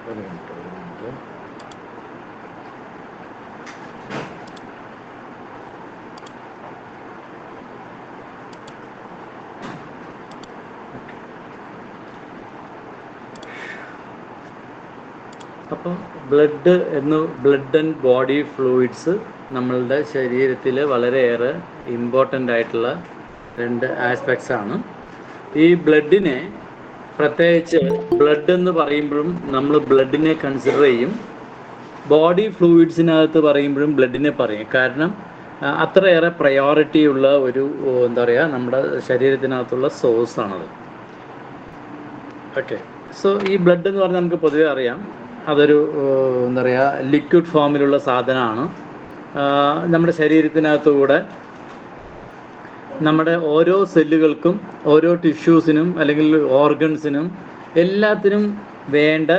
ഒരു മിനിറ്റ്. അപ്പം blood and body fluids നമ്മളുടെ ശരീരത്തിൽ വളരെയേറെ ഇമ്പോർട്ടൻ്റ് ആയിട്ടുള്ള രണ്ട് ആസ്പെക്ട്സ് ആണ്. ഈ ബ്ലഡിനെ പ്രത്യേകിച്ച് ബ്ലഡ് എന്ന് പറയുമ്പോഴും നമ്മൾ ബ്ലഡിനെ കൺസിഡർ ചെയ്യും, ബോഡി ഫ്ലൂയിഡ്സിനകത്ത് പറയുമ്പോഴും ബ്ലഡിനെ പറയും. കാരണം അത്രയേറെ പ്രയോറിറ്റി ഉള്ള ഒരു എന്താ പറയുക നമ്മുടെ ശരീരത്തിനകത്തുള്ള സോഴ്സാണത്. ഓക്കെ. സോ ഈ ബ്ലഡ് എന്ന് പറഞ്ഞാൽ നമുക്ക് പൊതുവെ അറിയാം, അതൊരു എന്താ പറയുക ലിക്വിഡ് ഫോമിലുള്ള സാധനമാണ്. നമ്മുടെ ശരീരത്തിനകത്തുകൂടെ നമ്മുടെ ഓരോ സെല്ലുകൾക്കും ഓരോ ടിഷ്യൂസിനും അല്ലെങ്കിൽ ഓർഗൻസിനും എല്ലാത്തിനും വേണ്ട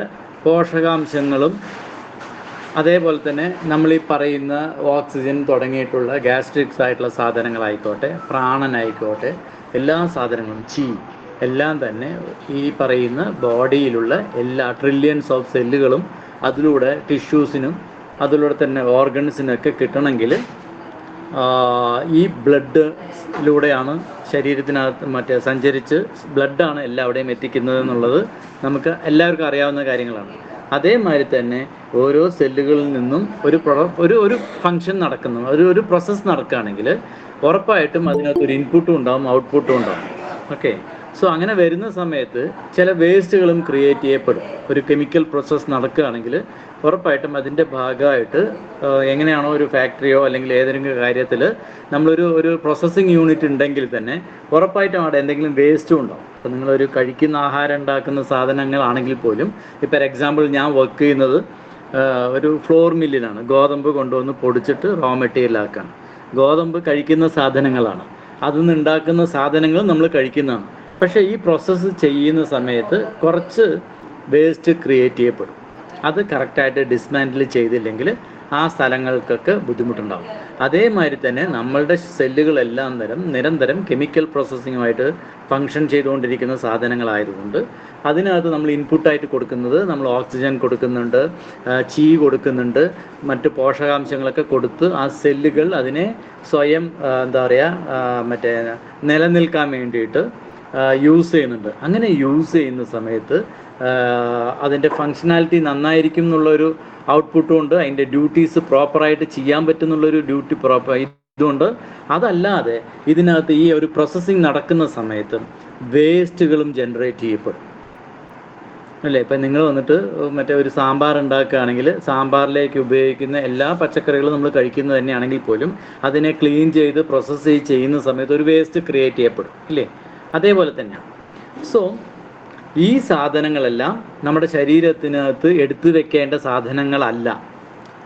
പോഷകാംശങ്ങളും അതേപോലെ തന്നെ നമ്മൾ ഈ പറയുന്ന ഓക്സിജൻ തുടങ്ങിയിട്ടുള്ള ഗ്യാസ്ട്രിക്സ് ആയിട്ടുള്ള സാധനങ്ങളായിക്കോട്ടെ, പ്രാണനായിക്കോട്ടെ, എല്ലാ സാധനങ്ങളും എല്ലാം തന്നെ ഈ പറയുന്ന ബോഡിയിലുള്ള എല്ലാ ട്രില്യൺസ് ഓഫ് സെല്ലുകളും അതിലൂടെ ടിഷ്യൂസിനും അതിലൂടെ തന്നെ ഓർഗൻസിനൊക്കെ കിട്ടണമെങ്കിൽ ഈ ബ്ലഡിലൂടെയാണ് ശരീരത്തിനകത്ത് സഞ്ചരിച്ച് ബ്ലഡാണ് എല്ലാവിടെയും എത്തിക്കുന്നത് എന്നുള്ളത് നമുക്ക് എല്ലാവർക്കും അറിയാവുന്ന കാര്യങ്ങളാണ്. അതേമാതിരി തന്നെ ഓരോ സെല്ലുകളിൽ നിന്നും ഒരു ഫങ്ഷൻ നടക്കുന്നു, ഒരു പ്രോസസ്സ് നടക്കുകയാണെങ്കിൽ ഉറപ്പായിട്ടും അതിനകത്തൊരു ഇൻപുട്ടും ഉണ്ടാവും, ഔട്ട്പുട്ടും ഉണ്ടാവും. ഓക്കെ. സോ അങ്ങനെ വരുന്ന സമയത്ത് ചില വേസ്റ്റുകളും ക്രിയേറ്റ് ചെയ്യപ്പെടും. ഒരു കെമിക്കൽ പ്രോസസ്സ് നടക്കുകയാണെങ്കിൽ ഉറപ്പായിട്ടും അതിൻ്റെ ഭാഗമായിട്ട് എങ്ങനെയാണോ ഒരു ഫാക്ടറിയോ അല്ലെങ്കിൽ ഏതെങ്കിലും കാര്യത്തിൽ നമ്മളൊരു പ്രോസസ്സിങ് യൂണിറ്റ് ഉണ്ടെങ്കിൽ തന്നെ ഉറപ്പായിട്ടും അവിടെ എന്തെങ്കിലും വേസ്റ്റും ഉണ്ടാവും. അപ്പോൾ നിങ്ങളൊരു കഴിക്കുന്ന ആഹാരം ഉണ്ടാക്കുന്ന സാധനങ്ങളാണെങ്കിൽ പോലും, ഇപ്പോൾ എക്സാമ്പിൾ ഞാൻ വർക്ക് ചെയ്യുന്നത് ഒരു ഫ്ലോർ മില്ലിലാണ്. ഗോതമ്പ് കൊണ്ടുവന്ന് പൊടിച്ചിട്ട് റോ മെറ്റീരിയൽ ആക്കുകയാണ്. ഗോതമ്പ് കഴിക്കുന്ന സാധനങ്ങളാണ്, അതിൽ നിന്ന് ഉണ്ടാക്കുന്ന സാധനങ്ങൾ നമ്മൾ കഴിക്കുന്നതാണ്. പക്ഷേ ഈ പ്രോസസ്സ് ചെയ്യുന്ന സമയത്ത് കുറച്ച് വേസ്റ്റ് ക്രിയേറ്റ് ചെയ്യപ്പെടും. അത് കറക്റ്റായിട്ട് ഡിസ്മാൻറ്റിൽ ചെയ്തില്ലെങ്കിൽ ആ സ്ഥലങ്ങൾക്കൊക്കെ ബുദ്ധിമുട്ടുണ്ടാകും. അതേമാതിരി തന്നെ നമ്മളുടെ സെല്ലുകളെല്ലാം നിരന്തരം കെമിക്കൽ പ്രോസസ്സിങ്ങുമായിട്ട് ഫങ്ഷൻ ചെയ്തുകൊണ്ടിരിക്കുന്ന സാധനങ്ങളായതുകൊണ്ട് അതിനകത്ത് നമ്മൾ ഇൻപുട്ടായിട്ട് കൊടുക്കുന്നത്, നമ്മൾ ഓക്സിജൻ കൊടുക്കുന്നുണ്ട്, കൊടുക്കുന്നുണ്ട്, മറ്റ് പോഷകാംശങ്ങളൊക്കെ കൊടുത്ത് ആ സെല്ലുകൾ അതിനെ സ്വയം എന്താ പറയുക നിലനിൽക്കാൻ വേണ്ടിയിട്ട് യൂസ് ചെയ്യുന്നുണ്ട്. അങ്ങനെ യൂസ് ചെയ്യുന്ന സമയത്ത് അതിൻ്റെ ഫങ്ഷനാലിറ്റി നന്നായിരിക്കും എന്നുള്ളൊരു ഔട്ട്പുട്ടും ഉണ്ട്, അതിൻ്റെ ഡ്യൂട്ടീസ് പ്രോപ്പറായിട്ട് ചെയ്യാൻ പറ്റുന്നുള്ളൊരു ഇതുകൊണ്ട്. അതല്ലാതെ ഇതിനകത്ത് ഈ ഒരു പ്രോസസ്സിങ് നടക്കുന്ന സമയത്ത് വേസ്റ്റുകളും ജനറേറ്റ് ചെയ്യപ്പെടും അല്ലേ. ഇപ്പം നിങ്ങൾ വന്നിട്ട് ഒരു സാമ്പാർ ഉണ്ടാക്കുകയാണെങ്കിൽ സാമ്പാറിലേക്ക് ഉപയോഗിക്കുന്ന എല്ലാ പച്ചക്കറികളും നമ്മൾ കഴിക്കുന്നത് തന്നെയാണെങ്കിൽ പോലും അതിനെ ക്ലീൻ ചെയ്ത് പ്രോസസ്സ് ചെയ്യുന്ന സമയത്ത് ഒരു വേസ്റ്റ് ക്രിയേറ്റ് ചെയ്യപ്പെടും ഇല്ലേ. അതേപോലെ തന്നെയാണ്. സോ ഈ സാധനങ്ങളെല്ലാം നമ്മുടെ ശരീരത്തിനകത്ത് എടുത്തു വെക്കേണ്ട സാധനങ്ങളല്ല.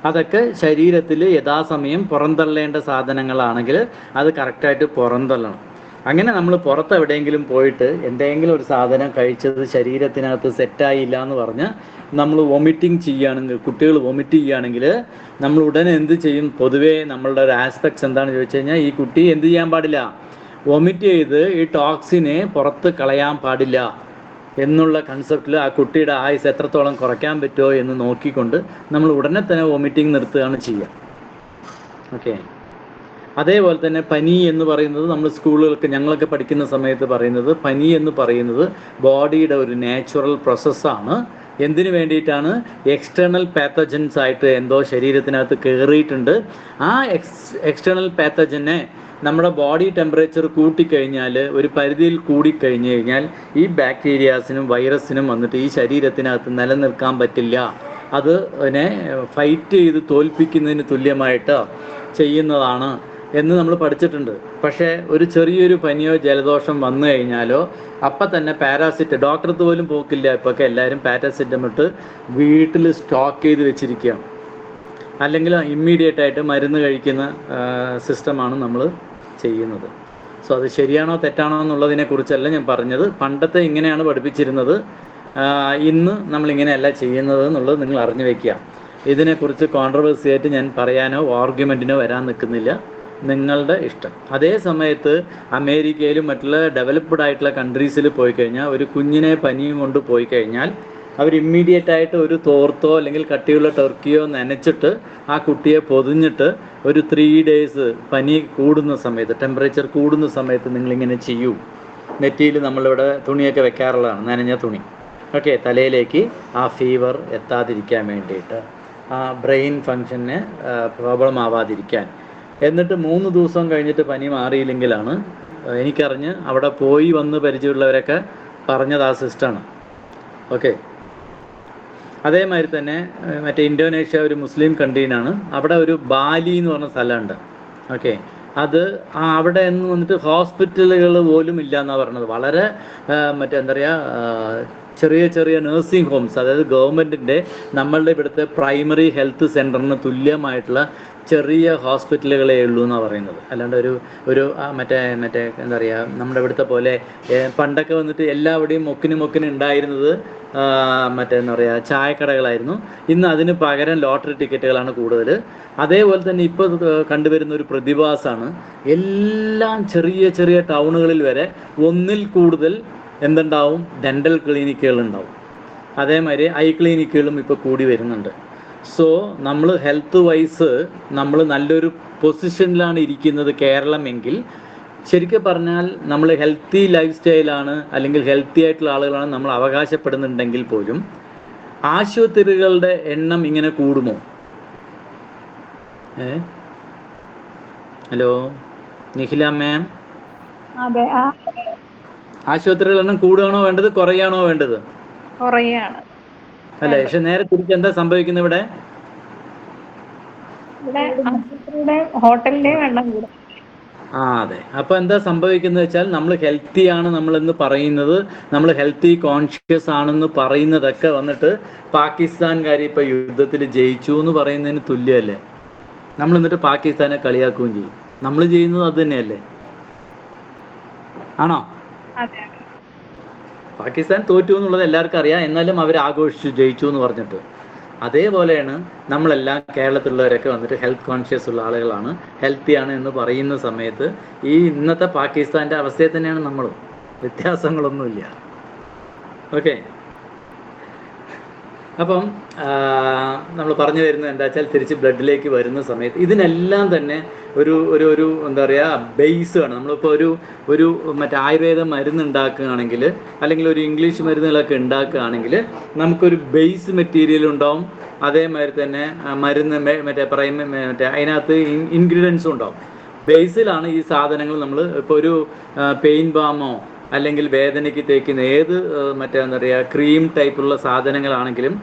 അതൊക്കെ ശരീരത്തിൽ യഥാസമയം പുറന്തള്ളേണ്ട സാധനങ്ങളാണെങ്കിൽ അത് കറക്റ്റായിട്ട് പുറന്തള്ളണം. അങ്ങനെ നമ്മൾ പുറത്ത് എവിടെയെങ്കിലും പോയിട്ട് എന്തെങ്കിലും ഒരു സാധനം കഴിച്ചത് ശരീരത്തിനകത്ത് സെറ്റായില്ല എന്ന് പറഞ്ഞ് നമ്മൾ വൊമിറ്റിംഗ് ചെയ്യുകയാണെങ്കിൽ, കുട്ടികൾ വൊമിറ്റ് ചെയ്യുകയാണെങ്കിൽ നമ്മൾ ഉടനെ എന്ത് ചെയ്യും? പൊതുവേ നമ്മളുടെ ഒരു ആസ്പെക്ട്സ് എന്താണെന്ന് ചോദിച്ചു കഴിഞ്ഞാൽ, ഈ കുട്ടി എന്ത് ചെയ്യാൻ പാടില്ല? വൊമിറ്റ് ചെയ്ത് ഈ ടോക്സിനെ പുറത്ത് കളയാൻ പാടില്ല എന്നുള്ള കൺസെപ്റ്റിൽ ആ കുട്ടിയുടെ ആയുസ് എത്രത്തോളം കുറയ്ക്കാൻ പറ്റുമോ എന്ന് നോക്കിക്കൊണ്ട് നമ്മൾ ഉടനെ തന്നെ വൊമിറ്റിംഗ് നിർത്തുകയാണ് ചെയ്യുക. ഓക്കെ. അതേപോലെ തന്നെ പനി എന്ന് പറയുന്നത് നമ്മൾ ഞങ്ങളൊക്കെ പഠിക്കുന്ന സമയത്ത് പറയുന്നത്, പനി എന്ന് പറയുന്നത് ബോഡിയുടെ ഒരു നാച്ചുറൽ പ്രോസസ്സാണ്. എന്തിനു വേണ്ടിയിട്ടാണ്? എക്സ്റ്റേണൽ പാത്തജൻസ് ആയിട്ട് എന്തോ ശരീരത്തിനകത്ത് കയറിയിട്ടുണ്ട്. ആ എക്സ്റ്റേണൽ പാത്തജനെ നമ്മുടെ ബോഡി ടെമ്പറേച്ചർ കൂട്ടിക്കഴിഞ്ഞാൽ, ഒരു പരിധിയിൽ കൂടിക്കഴിഞ്ഞ് കഴിഞ്ഞാൽ ഈ ബാക്ടീരിയാസിനും വൈറസിനും വന്നിട്ട് ഈ ശരീരത്തിനകത്ത് നിലനിൽക്കാൻ പറ്റില്ല. അതിനെ ഫൈറ്റ് ചെയ്ത് തോൽപ്പിക്കുന്നതിന് തുല്യമായിട്ട് ചെയ്യുന്നതാണ് എന്ന് നമ്മൾ പഠിച്ചിട്ടുണ്ട്. പക്ഷേ ഒരു ചെറിയൊരു പനിയോ ജലദോഷം വന്നു കഴിഞ്ഞാലോ അപ്പം തന്നെ ഡോക്ടർക്ക് പോലും പോക്കില്ല. ഇപ്പൊക്കെ എല്ലാവരും പാരാസിറ്റമിട്ട് വീട്ടിൽ സ്റ്റോക്ക് ചെയ്ത് വെച്ചിരിക്കുകയാണ്. അല്ലെങ്കിൽ ഇമ്മീഡിയറ്റ് ആയിട്ട് മരുന്ന് കഴിക്കുന്ന സിസ്റ്റമാണ് നമ്മൾ ചെയ്യുന്നത്. സോ അത് ശരിയാണോ തെറ്റാണോ എന്നുള്ളതിനെ കുറിച്ചല്ല ഞാൻ പറഞ്ഞത്. പണ്ടത്തെ ഇങ്ങനെയാണ് പഠിപ്പിച്ചിരുന്നത്, ഇന്ന് നമ്മളിങ്ങനെയല്ല ചെയ്യുന്നത് എന്നുള്ളത് നിങ്ങൾ അറിഞ്ഞു വയ്ക്കുക. ഇതിനെക്കുറിച്ച് കോൺട്രവേഴ്സി ആയിട്ട് ഞാൻ പറയാനോ ആർഗ്യുമെൻറ്റിനോ വരാൻ നിൽക്കുന്നില്ല, നിങ്ങളുടെ ഇഷ്ടം. അതേ സമയത്ത് അമേരിക്കയിലും മറ്റുള്ള ഡെവലപ്ഡ് ആയിട്ടുള്ള കൺട്രീസിൽ പോയി കഴിഞ്ഞാൽ ഒരു കുഞ്ഞിനെ പനിയും കൊണ്ട് പോയി കഴിഞ്ഞാൽ അവർ ഇമ്മീഡിയറ്റ് ആയിട്ട് ഒരു തോർത്തോ അല്ലെങ്കിൽ കട്ടിയുള്ള ടർക്കിയോ നനച്ചിട്ട് ആ കുട്ടിയെ പൊതിഞ്ഞിട്ട് ഒരു 3 days പനി കൂടുന്ന സമയത്ത്, ടെമ്പറേച്ചർ കൂടുന്ന സമയത്ത് നിങ്ങളിങ്ങനെ ചെയ്യൂ. നെറ്റിയിൽ നമ്മളിവിടെ തുണിയൊക്കെ വെക്കാറുള്ളതാണ്, നനഞ്ഞ തുണി. ഓക്കെ, തലയിലേക്ക് ആ ഫീവർ എത്താതിരിക്കാൻ വേണ്ടിയിട്ട്, ആ ബ്രെയിൻ ഫങ്ഷന് പ്രോബ്ലം ആവാതിരിക്കാൻ. എന്നിട്ട് 3 ദിവസം കഴിഞ്ഞിട്ട് പനി മാറിയില്ലെങ്കിലാണ് എനിക്കറിഞ്ഞ് അവിടെ പോയി വന്ന് പരിചയമുള്ളവരൊക്കെ പറഞ്ഞത് ആ സിസ്റ്റാണ്. ഓക്കെ, അതേമാതിരി തന്നെ മറ്റേ ഇന്തോനേഷ്യ ഒരു മുസ്ലിം കൺട്രിയിലാണ്. അവിടെ ഒരു ബാലി എന്ന് പറഞ്ഞ സ്ഥലമുണ്ട്. ഓക്കെ, അത് അവിടെ എന്ന് വന്നിട്ട് ഹോസ്പിറ്റലുകൾ പോലും ഇല്ല എന്നാണ് പറഞ്ഞത്. വളരെ എന്താ പറയുക, ചെറിയ ചെറിയ നഴ്സിംഗ് ഹോംസ്, അതായത് ഗവൺമെൻറ്റിൻ്റെ നമ്മളുടെ ഇവിടുത്തെ പ്രൈമറി ഹെൽത്ത് സെൻറ്ററിന് തുല്യമായിട്ടുള്ള ചെറിയ ഹോസ്പിറ്റലുകളേ ഉള്ളൂ എന്നാണ് പറയുന്നത്. അല്ലാണ്ട് ഒരു മറ്റേ എന്താ പറയുക, നമ്മുടെ ഇവിടുത്തെ പോലെ പണ്ടൊക്കെ വന്നിട്ട് എല്ലാവിടെയും മൊക്കിന് ഉണ്ടായിരുന്നത് എന്താ പറയുക, ചായക്കടകളായിരുന്നു. ഇന്ന് അതിന് പകരം ലോട്ടറി ടിക്കറ്റുകളാണ് കൂടുതൽ. അതേപോലെ തന്നെ ഇപ്പോൾ കണ്ടുവരുന്ന ഒരു പ്രതിഭാസമാണ്, എല്ലാം ചെറിയ ചെറിയ ടൗണുകളിൽ വരെ ഒന്നിൽ കൂടുതൽ എന്തുണ്ടാവും, ഡെൻ്റൽ ക്ലിനിക്കുകളുണ്ടാവും. അതേമാതിരി ഐ ക്ലിനിക്കുകളും ഇപ്പോൾ കൂടി വരുന്നുണ്ട്. സോ നമ്മൾ ഹെൽത്ത് വൈസ് നമ്മൾ നല്ലൊരു പൊസിഷനിലാണ് ഇരിക്കുന്നത് കേരളമെങ്കിൽ, ശരിക്കും പറഞ്ഞാൽ നമ്മൾ ഹെൽത്തി ലൈഫ് സ്റ്റൈലാണ് അല്ലെങ്കിൽ ഹെൽത്തി ആയിട്ടുള്ള ആളുകളാണ് നമ്മൾ അവകാശപ്പെടുന്നുണ്ടെങ്കിൽ പോലും ആശുപത്രികളുടെ എണ്ണം ഇങ്ങനെ കൂടുമോ? ഹലോ നിഖില മാം, ആശുപത്രികളുടെ എണ്ണം കൂടുകയാണോ വേണ്ടത്, കുറയാണോ വേണ്ടത്? അല്ലേ? പക്ഷെ നേരെ തിരിച്ച് എന്താ സംഭവിക്കുന്നത് ഇവിടെ? അതെ. അപ്പോൾ എന്താ സംഭവിക്കുന്നത് വെച്ചാൽ, നമ്മൾ ഹെൽത്തിയാണ് നമ്മളെന്ന് പറയുന്നത്, നമ്മൾ ഹെൽത്തി കോൺഷ്യസ് ആണെന്ന് പറയുന്നതൊക്കെ വന്നിട്ട് പാകിസ്ഥാൻകാർ ഇപ്പോൾ യുദ്ധത്തിൽ ജയിച്ചു എന്ന് പറയുന്നതിന് തുല്യമല്ലേ? നമ്മൾ എന്നിട്ട് പാകിസ്ഥാനെ കളിയാക്കുകയും ചെയ്യും. നമ്മൾ ചെയ്യുന്നത് അത് തന്നെയല്ലേ? ആണോ? പാകിസ്ഥാൻ തോറ്റു എന്നുള്ളത് എല്ലാവർക്കും അറിയാം, എന്നാലും അവർ ആഘോഷിച്ചു ജയിച്ചു എന്ന് പറഞ്ഞിട്ട്. അതേപോലെയാണ് നമ്മളെല്ലാം കേരളത്തിലുള്ളവരൊക്കെ വന്നിട്ട് ഹെൽത്ത് കോൺഷ്യസ് ഉള്ള ആളുകളാണ്, ഹെൽത്തിയാണ് എന്ന് പറയുന്ന സമയത്ത് ഈ ഇന്നത്തെ പാകിസ്ഥാൻ്റെ അവസ്ഥയിൽ തന്നെയാണ് നമ്മളും. വ്യത്യാസങ്ങളൊന്നുമില്ല. ഓക്കെ, അപ്പം നമ്മൾ പറഞ്ഞു വരുന്നത് എന്താ വെച്ചാൽ, തിരിച്ച് ബ്ലഡിലേക്ക് വരുന്ന സമയത്ത് ഇതിനെല്ലാം തന്നെ ഒരു എന്താ പറയുക, ബേസ് ആണ്. നമ്മളിപ്പോൾ ഒരു മറ്റേ ആയുർവേദ മരുന്ന് ഉണ്ടാക്കുകയാണെങ്കിൽ, അല്ലെങ്കിൽ ഒരു ഇംഗ്ലീഷ് മരുന്നുകളൊക്കെ ഉണ്ടാക്കുകയാണെങ്കിൽ നമുക്കൊരു ബേസ് മെറ്റീരിയൽ ഉണ്ടാവും. അതേമാതിരി തന്നെ മരുന്ന് മറ്റേ അതിനകത്ത് ഇൻഗ്രീഡിയൻസും ഉണ്ടാവും. ബേസിലാണ് ഈ സാധനങ്ങൾ. നമ്മൾ ഇപ്പോൾ ഒരു പെയിൻ ബാമോ അല്ലെങ്കിൽ വേദനയ്ക്ക് തേക്കുന്ന ഏത് എന്താ പറയുക, ക്രീം ടൈപ്പുള്ള സാധനങ്ങളാണെങ്കിലും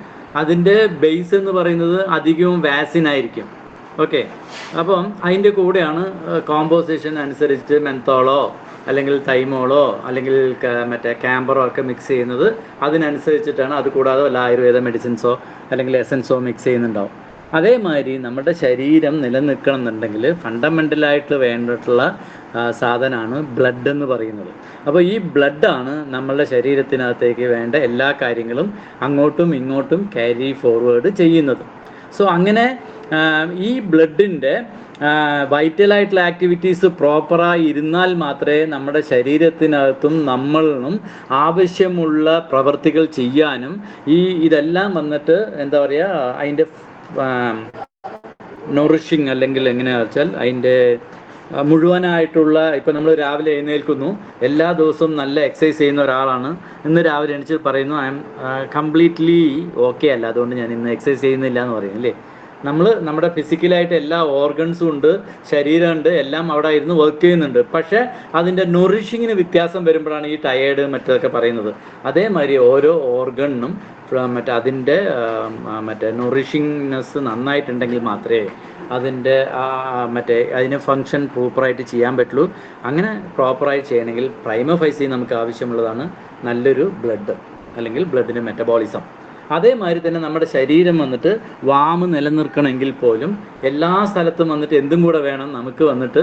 അതിൻ്റെ ബേസ് എന്ന് പറയുന്നത് അധികവും വാക്സിൻ ആയിരിക്കും. ഓക്കെ, അപ്പം അതിൻ്റെ കൂടെയാണ് കോമ്പോസിഷൻ അനുസരിച്ച് മെന്തോളോ അല്ലെങ്കിൽ തൈമോളോ അല്ലെങ്കിൽ ക്യാമ്പറോ ഒക്കെ മിക്സ് ചെയ്യുന്നത്. അതിനനുസരിച്ചിട്ടാണ്. അത് കൂടാതെ വല്ല ആയുർവേദ മെഡിസിൻസോ അല്ലെങ്കിൽ എസൻസോ മിക്സ് ചെയ്യുന്നുണ്ടാവും. അതേമാതിരി നമ്മുടെ ശരീരം നിലനിൽക്കണം എന്നുണ്ടെങ്കിൽ ഫണ്ടമെൻ്റലായിട്ട് വേണ്ടിയിട്ടുള്ള സാധനമാണ് ബ്ലഡ് എന്ന് പറയുന്നത്. അപ്പോൾ ഈ ബ്ലഡാണ് നമ്മളുടെ ശരീരത്തിനകത്തേക്ക് വേണ്ട എല്ലാ കാര്യങ്ങളും അങ്ങോട്ടും ഇങ്ങോട്ടും ക്യാരി ഫോർവേഡ് ചെയ്യുന്നത്. സോ അങ്ങനെ ഈ ബ്ലഡിൻ്റെ വൈറ്റലായിട്ടുള്ള ആക്ടിവിറ്റീസ് പ്രോപ്പറായി ഇരുന്നാൽ മാത്രമേ നമ്മുടെ ശരീരത്തിനകത്തും നമ്മളിനും ആവശ്യമുള്ള പ്രവർത്തികൾ ചെയ്യാനും ഇതെല്ലാം വന്നിട്ട് എന്താ പറയുക, അതിൻ്റെ നൊറിഷിങ് അല്ലെങ്കിൽ എങ്ങനെയാണെന്ന് വെച്ചാൽ അതിൻ്റെ മുഴുവനായിട്ടുള്ള, ഇപ്പം നമ്മൾ രാവിലെ എഴുന്നേൽക്കുന്നു, എല്ലാ ദിവസവും നല്ല എക്സസൈസ് ചെയ്യുന്ന ഒരാളാണ്, ഇന്ന് രാവിലെ എണീച്ച് പറയുന്നു ഐ എം കംപ്ലീറ്റ്ലി ഓക്കെ അല്ല, അതുകൊണ്ട് ഞാൻ ഇന്ന് എക്സസൈസ് ചെയ്യുന്നില്ല എന്ന് പറയും അല്ലേ? നമ്മുടെ ഫിസിക്കലായിട്ട് എല്ലാ ഓർഗൻസും ഉണ്ട്, ശരീരമുണ്ട്, എല്ലാം അവിടെ ഇരുന്ന് വർക്ക് ചെയ്യുന്നുണ്ട്. പക്ഷേ അതിൻ്റെ നൊറിഷിങ്ങിന് വ്യത്യാസം വരുമ്പോഴാണ് ഈ ടയേർഡ് മറ്റൊക്കെ പറയുന്നത്. അതേമാതിരി ഓരോ ഓർഗണിനും അതിൻ്റെ നൊറിഷിങ്നെസ് നന്നായിട്ടുണ്ടെങ്കിൽ മാത്രമേ അതിൻ്റെ അതിന് ഫങ്ഷൻ പ്രോപ്പറായിട്ട് ചെയ്യാൻ പറ്റുള്ളൂ. അങ്ങനെ പ്രോപ്പറായി ചെയ്യണമെങ്കിൽ പ്രൈമ ഫൈസി നമുക്ക് ആവശ്യമുള്ളതാണ് നല്ലൊരു ബ്ലഡ് അല്ലെങ്കിൽ ബ്ലഡിൻ്റെ മെറ്റബോളിസം. അതേമാതിരി തന്നെ നമ്മുടെ ശരീരം വന്നിട്ട് വാമ് നിലനിർത്തണമെങ്കിൽ പോലും എല്ലാ സ്ഥലത്തും വന്നിട്ട് എന്തും കൂടെ വേണം, നമുക്ക് വന്നിട്ട്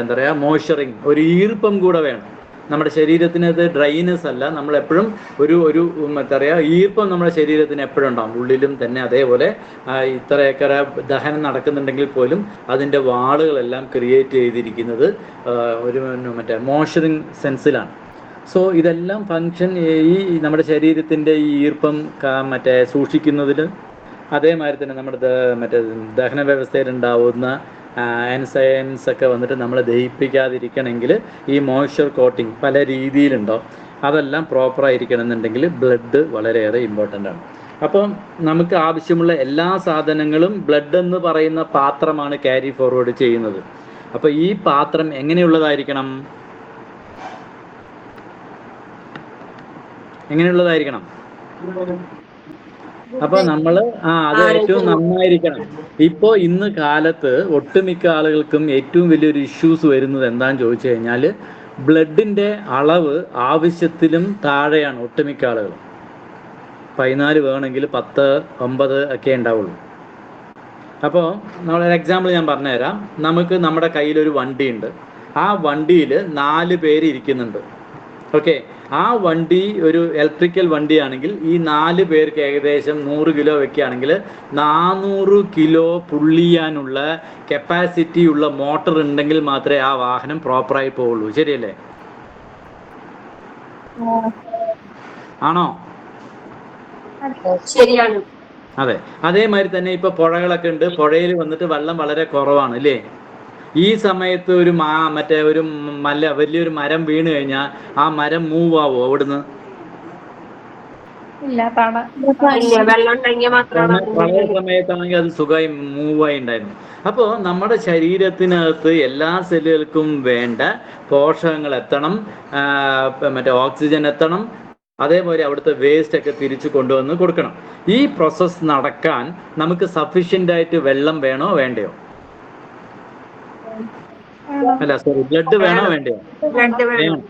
എന്താ പറയുക, മോയ്സ്ചറിങ്, ഒരു ഈർപ്പം കൂടെ വേണം. നമ്മുടെ ശരീരത്തിനത് ഡ്രൈനെസ് അല്ല, നമ്മളെപ്പോഴും ഒരു എന്താ പറയുക, ഈർപ്പം നമ്മുടെ ശരീരത്തിന് എപ്പോഴും ഉണ്ടാകും, ഉള്ളിലും തന്നെ. അതേപോലെ ഇത്രയൊക്കെ ദഹനം നടക്കുന്നുണ്ടെങ്കിൽ പോലും അതിൻ്റെ വാളുകളെല്ലാം ക്രിയേറ്റ് ചെയ്തിരിക്കുന്നത് ഒരു മോയ്സ്ചറിങ് സെൻസിലാണ്. സോ ഇതെല്ലാം ഫങ്ഷൻ ഈ നമ്മുടെ ശരീരത്തിൻ്റെ ഈ ഈർപ്പം മറ്റേ സൂക്ഷിക്കുന്നതിൽ, അതേമാതിരി തന്നെ നമ്മുടെ മറ്റേ ദഹന വ്യവസ്ഥയിലുണ്ടാവുന്ന എൻസൈംസ് ഒക്കെ വന്നിട്ട് നമ്മളെ ദഹിപ്പിക്കാതിരിക്കണമെങ്കിൽ ഈ മോയ്സ്ചർ കോട്ടിങ് പല രീതിയിലുണ്ടോ, അതെല്ലാം പ്രോപ്പറായിരിക്കണം എന്നുണ്ടെങ്കിൽ ബ്ലഡ് വളരെയേറെ ഇമ്പോർട്ടൻ്റ് ആണ്. അപ്പം നമുക്ക് ആവശ്യമുള്ള എല്ലാ സാധനങ്ങളും ബ്ലഡ് എന്ന് പറയുന്ന പാത്രമാണ് ക്യാരി ഫോർവേഡ് ചെയ്യുന്നത്. അപ്പോൾ ഈ പാത്രം എങ്ങനെയുള്ളതായിരിക്കണം? എങ്ങനെയുള്ളതായിരിക്കണം? അപ്പൊ നമ്മൾ അത് ഏറ്റവും നന്നായിരിക്കണം. ഇപ്പോ ഇന്ന് കാലത്ത് ഒട്ടുമിക്ക ആളുകൾക്കും ഏറ്റവും വലിയൊരു ഇഷ്യൂസ് വരുന്നത് എന്താന്ന് ചോദിച്ചു കഴിഞ്ഞാൽ, ബ്ലഡിന്റെ അളവ് ആവശ്യത്തിലും താഴെയാണ് ഒട്ടുമിക്ക ആളുകൾ. 14 വേണമെങ്കിൽ 10, 9 ഒക്കെ ഉണ്ടാവുള്ളൂ. അപ്പോൾ നമ്മളൊരു എക്സാമ്പിൾ ഞാൻ പറഞ്ഞുതരാം. നമുക്ക് നമ്മുടെ കയ്യിലൊരു വണ്ടിയുണ്ട്. ആ വണ്ടിയിൽ 4 പേര് ഇരിക്കുന്നുണ്ട്. ഓക്കെ, ആ വണ്ടി ഒരു ഇലക്ട്രിക്കൽ വണ്ടിയാണെങ്കിൽ ഈ 4 പേർക്ക് ഏകദേശം 100 കിലോ വെക്കുകയാണെങ്കിൽ 400 കിലോ പുള്ള് ചെയ്യാനുള്ള കപ്പാസിറ്റി ഉള്ള മോട്ടർ ഉണ്ടെങ്കിൽ മാത്രമേ ആ വാഹനം പ്രോപ്പറായി പോവുള്ളൂ. ശരിയല്ലേ? ആണോ? ശരിയാണ്. അതെ. അതേമാതിരി തന്നെ ഇപ്പൊ പുഴകളൊക്കെ ഉണ്ട്. പുഴയിൽ വന്നിട്ട് വെള്ളം വളരെ കുറവാണ് അല്ലേ? ഈ സമയത്ത് ഒരു മറ്റേ ഒരു വലിയൊരു മരം വീണ് കഴിഞ്ഞാൽ ആ മരം മൂവ് ആവോ അവിടുന്ന്? പ്രളയ സമയത്താണെങ്കിൽ അത് സുഖമായി മൂവായി ഉണ്ടായിരുന്നു. അപ്പോൾ നമ്മുടെ ശരീരത്തിനകത്ത് എല്ലാ സെല്ലുകൾക്കും വേണ്ട പോഷകങ്ങൾ എത്തണം, മറ്റേ ഓക്സിജൻ എത്തണം, അതേപോലെ അവിടുത്തെ വേസ്റ്റ് ഒക്കെ തിരിച്ചു കൊണ്ടുവന്ന് കൊടുക്കണം. ഈ പ്രോസസ്സ് നടക്കാൻ നമുക്ക് സഫീഷ്യൻ്റ് ആയിട്ട് വെള്ളം വേണോ വേണ്ടയോ? അല്ല സോറി, ബ്ലഡ് വേണോ വേണ്ടയോ? വേണം.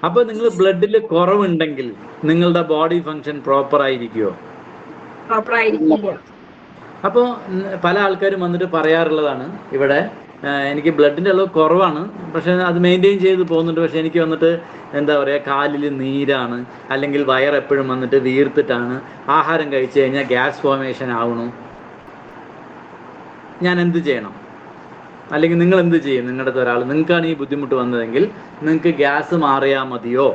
അപ്പൊ നിങ്ങൾ ബ്ലഡിൽ കുറവുണ്ടെങ്കിൽ നിങ്ങളുടെ ബോഡി ഫങ്ഷൻ പ്രോപ്പർ ആയിരിക്കുമോ? അപ്പോൾ പല ആൾക്കാരും വന്നിട്ട് പറയാറുള്ളതാണ്, ഇവിടെ എനിക്ക് ബ്ലഡിൻ്റെ അളവ് കുറവാണ്, പക്ഷെ അത് മെയിൻറ്റെയിൻ ചെയ്ത് പോകുന്നുണ്ട്, പക്ഷെ എനിക്ക് വന്നിട്ട് എന്താ പറയുക, കാലിൽ നീരാണ്, അല്ലെങ്കിൽ വയറെപ്പോഴും വന്നിട്ട് വീർത്തിട്ടാണ്, ആഹാരം കഴിച്ചു കഴിഞ്ഞാൽ ഗ്യാസ് ഫോർമേഷൻ ആവണു, ഞാൻ എന്ത് ചെയ്യണം? അല്ലെങ്കിൽ നിങ്ങൾ എന്ത് ചെയ്യും? നിങ്ങളുടെ അടുത്ത് ഒരാൾ, നിങ്ങൾക്കാണ് ഈ ബുദ്ധിമുട്ട് വന്നതെങ്കിൽ നിങ്ങൾക്ക് ഗ്യാസ് മാറിയാൽ മതിയോ?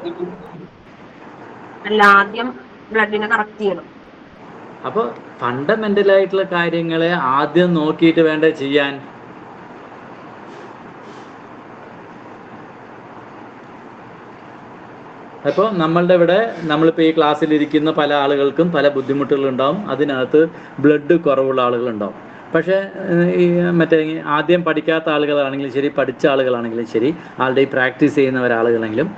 അല്ല, ആദ്യം ബ്ലഡിനെ കറക്റ്റ് ചെയ്യണം. അപ്പോൾ ഫണ്ടമെന്റൽ ആയിട്ടുള്ള കാര്യങ്ങളെ ആദ്യം നോക്കിയിട്ട് വേണ്ട ചെയ്യാൻ. അപ്പോൾ നമ്മളുടെ ഇവിടെ നമ്മളിപ്പോൾ ഈ ക്ലാസ്സിലിരിക്കുന്ന പല ആളുകൾക്കും പല ബുദ്ധിമുട്ടുകളുണ്ടാവും. അതിനകത്ത് ബ്ലഡ് കുറവുള്ള ആളുകളുണ്ടാവും. പക്ഷേ ഈ മറ്റേ ആദ്യം പഠിക്കാത്ത ആളുകളാണെങ്കിലും ശരി, പഠിച്ച ആളുകളാണെങ്കിലും ശരി, ആൾറെഡി പ്രാക്ടീസ് ചെയ്യുന്നവരാളുകളെങ്കിലും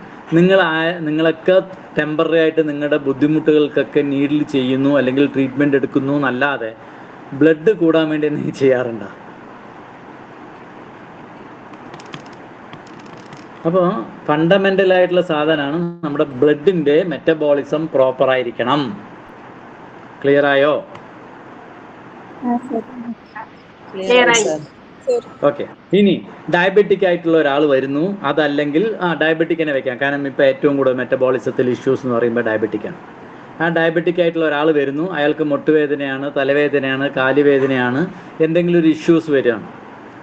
നിങ്ങളൊക്കെ ടെമ്പററി ആയിട്ട് നിങ്ങളുടെ ബുദ്ധിമുട്ടുകൾക്കൊക്കെ നീഡിൽ ചെയ്യുന്നു അല്ലെങ്കിൽ ട്രീറ്റ്മെൻറ്റ് എടുക്കുന്നു എന്നല്ലാതെ ബ്ലഡ് കൂടാൻ വേണ്ടി നീ ചെയ്യാറുണ്ടോ? അപ്പോൾ ഫണ്ടമെൻ്റൽ ആയിട്ടുള്ള സാധനമാണ് നമ്മുടെ ബ്ലഡിൻ്റെ മെറ്റബോളിസം പ്രോപ്പർ ആയിരിക്കണം. ക്ലിയർ ആയോ? ഓക്കെ. ഇനി ഡയബറ്റിക് ആയിട്ടുള്ള ഒരാൾ വരുന്നു, അതല്ലെങ്കിൽ ഡയബറ്റിക് തന്നെ വെക്കാം, കാരണം ഇപ്പോൾ ഏറ്റവും കൂടുതൽ മെറ്റബോളിസത്തിൽ ഇഷ്യൂസ് എന്ന് പറയുമ്പോൾ ഡയബറ്റിക്കാണ്. ആ ഡയബറ്റിക് ആയിട്ടുള്ള ഒരാൾ വരുന്നു, അയാൾക്ക് മുട്ടുവേദനയാണ്, തലവേദനയാണ്, കാലുവേദനയാണ്, എന്തെങ്കിലും ഒരു ഇഷ്യൂസ് വരികയാണ്.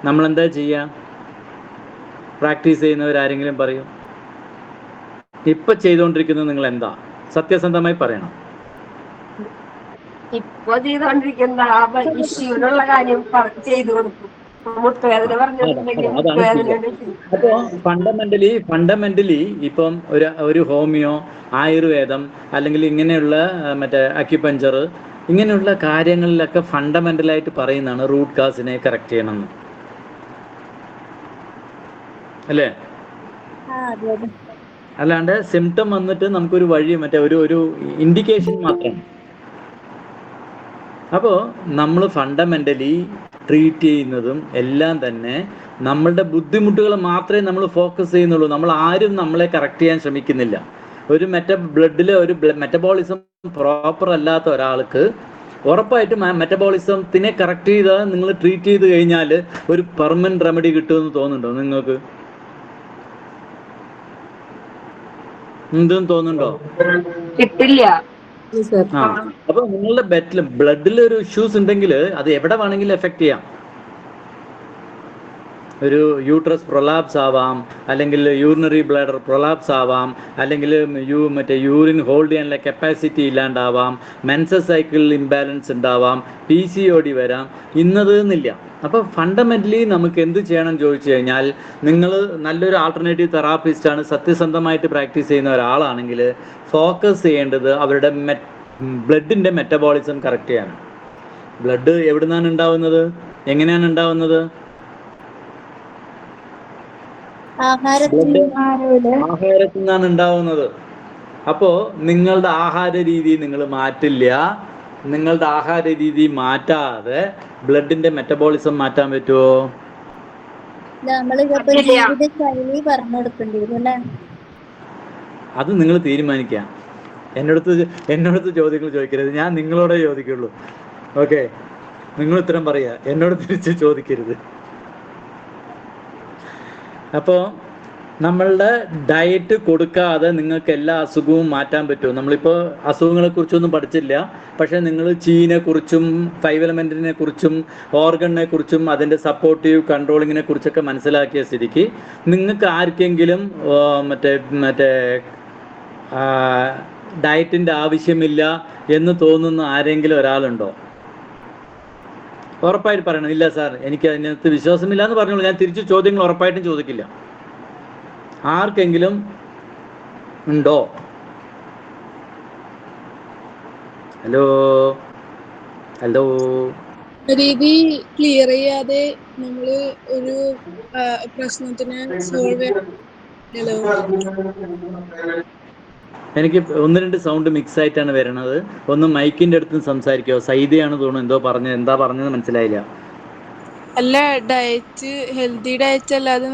നമ്മളെന്താ ചെയ്യുക? പ്രാക്ടീസ് ചെയ്യുന്നവരാരെങ്കിലും പറയും, ഇപ്പം ചെയ്തുകൊണ്ടിരിക്കുന്നത് നിങ്ങൾ എന്താ? സത്യസന്ധമായി പറയണം. ഇപ്പൊ ചെയ്തുകൊണ്ടിരിക്കുന്ന ഇഷ്യൂനുള്ള കാര്യം ചെയ്തു കൊടുക്കും. മുട്ടുവേദന അപ്പോൾ ഫണ്ടമെന്റലി ഇപ്പം ഒരു ഹോമിയോ, ആയുർവേദം, അല്ലെങ്കിൽ ഇങ്ങനെയുള്ള മറ്റേ അക്യുപഞ്ചർ, ഇങ്ങനെയുള്ള കാര്യങ്ങളിലൊക്കെ ഫണ്ടമെന്റലായിട്ട് പറയുന്നതാണ് റൂട്ട് കാസിനെ കറക്റ്റ് ചെയ്യണമെന്ന്, അല്ലേ? അല്ലാണ്ട് സിംറ്റം വന്നിട്ട് നമുക്കൊരു വഴി മറ്റേ ഒരു ഇൻഡിക്കേഷൻ മാത്രമാണ്. അപ്പോൾ നമ്മൾ ഫണ്ടമെൻ്റലി ട്രീറ്റ് ചെയ്യുന്നതും എല്ലാം തന്നെ നമ്മളുടെ ബുദ്ധിമുട്ടുകൾ മാത്രമേ നമ്മൾ ഫോക്കസ് ചെയ്യുന്നുള്ളൂ. നമ്മൾ ആരും നമ്മളെ കറക്റ്റ് ചെയ്യാൻ ശ്രമിക്കുന്നില്ല. ഒരു ബ്ലഡിലെ ഒരു മെറ്റബോളിസം പ്രോപ്പർ അല്ലാത്ത ഒരാൾക്ക് ഉറപ്പായിട്ടും ആ മെറ്റബോളിസത്തിനെ കറക്റ്റ് ചെയ്താൽ നിങ്ങൾ ട്രീറ്റ് ചെയ്ത് കഴിഞ്ഞാൽ ഒരു പെർമനന്റ് റെമഡി കിട്ടുമെന്ന് തോന്നുന്നുണ്ടോ നിങ്ങൾക്ക്? എന്തെന്ന് തോന്നുന്നുണ്ടോ? കിട്ടില്ല. അപ്പൊ നിങ്ങളുടെ ബ്ലഡിൽ ഒരു ഇഷ്യൂസ് ഉണ്ടെങ്കിൽ അത് എവിടെ വേണമെങ്കിലും എഫക്ട് ചെയ്യാം. ഒരു യൂട്രസ് പ്രൊലാപ്സ് ആവാം, അല്ലെങ്കിൽ യൂറിനറി ബ്ലാഡർ പ്രൊലാപ്സ് ആവാം, അല്ലെങ്കിൽ മറ്റേ യൂറിൻ ഹോൾഡ് ചെയ്യാനുള്ള കപ്പാസിറ്റി ഇല്ലാണ്ടാവാം, മെൻസസ് സൈക്കിളിൽ ഇംബാലൻസ് ഉണ്ടാവാം, PCOD വരാം, ഇന്നത് എന്നില്ല. അപ്പോൾ ഫണ്ടമെൻ്റലി നമുക്ക് എന്ത് ചെയ്യണം ചോദിച്ചു കഴിഞ്ഞാൽ, നിങ്ങൾ നല്ലൊരു ആൾട്ടർനേറ്റീവ് തെറാപ്പിസ്റ്റാണ്, സത്യസന്ധമായിട്ട് പ്രാക്ടീസ് ചെയ്യുന്ന ഒരാളാണെങ്കിൽ ഫോക്കസ് ചെയ്യേണ്ടത് അവരുടെ ബ്ലഡിൻ്റെ മെറ്റബോളിസം കറക്റ്റ് ചെയ്യാനാണ്. ബ്ലഡ് എവിടെ നിന്നാണ് ഉണ്ടാവുന്നത്, എങ്ങനെയാണ് ഉണ്ടാവുന്നത്? ആഹാരത്തിൽ നിന്നാണ് ഉണ്ടാവുന്നത്. അപ്പോൾ നിങ്ങളുടെ ആഹാര രീതി നിങ്ങൾ മാറ്റില്ല. നിങ്ങളുടെ ആഹാര രീതി മാറ്റാതെ ബ്ലഡിന്റെ മെറ്റബോളിസം മാറ്റാൻ പറ്റുമോ? അത് നിങ്ങൾ തീരുമാനിക്കുക. എന്നോടത്ത് ചോദ്യങ്ങൾ ചോദിക്കരുത്, ഞാൻ നിങ്ങളോടേ ചോദിക്കുള്ളൂ. ഓക്കെ, നിങ്ങൾ ഉത്തരം പറയുക, എന്നോട് തിരിച്ച് ചോദിക്കരുത്. അപ്പോൾ നമ്മളുടെ ഡയറ്റ് കൊടുക്കാതെ നിങ്ങൾക്ക് എല്ലാ അസുഖവും മാറ്റാൻ പറ്റുമോ? നമ്മളിപ്പോൾ അസുഖങ്ങളെക്കുറിച്ചൊന്നും പഠിച്ചില്ല, പക്ഷേ നിങ്ങൾ ചീനെക്കുറിച്ചും 5 എലമെൻറ്റിനെ കുറിച്ചും ഓർഗണിനെ കുറിച്ചും അതിൻ്റെ സപ്പോർട്ടീവ് കൺട്രോളിങ്ങിനെ കുറിച്ചൊക്കെ മനസ്സിലാക്കിയ സ്ഥിതിക്ക് നിങ്ങൾക്ക് ആർക്കെങ്കിലും മറ്റേ ഡയറ്റിൻ്റെ ആവശ്യമില്ല എന്ന് തോന്നുന്ന ആരെങ്കിലും ഒരാളുണ്ടോ? ഉറപ്പായിട്ട് പറയണം, ഇല്ല സാർ എനിക്ക് അതിനകത്ത് വിശ്വാസമില്ല എന്ന് പറഞ്ഞോളൂ. ഞാൻ തിരിച്ച് ചോദ്യങ്ങൾ ഉറപ്പായിട്ടും ചോദിക്കില്ല. ആർക്കെങ്കിലും ഉണ്ടോ? Hello hello. രീതി ക്ലിയർ ചെയ്യാതെ നമ്മൾ ഒരു പ്രശ്നത്തിനെ സോൾവ് ചെയ്യാലോ. എനിക്ക് 1-2 സൗണ്ട് മിക്സ് ആയിട്ടാണ് വരണത്. ഒന്ന് മൈക്കിൻ്റെ അടുത്ത് സംസാരിക്കുമോ? സൈദയാണ് തോന്നുന്നു എന്തോ പറഞ്ഞത്, എന്താ പറഞ്ഞത് മനസ്സിലായില്ല. അല്ല, ഡയറ്റ് ഹെൽത്തി ഡയറ്റ് അല്ലാതെ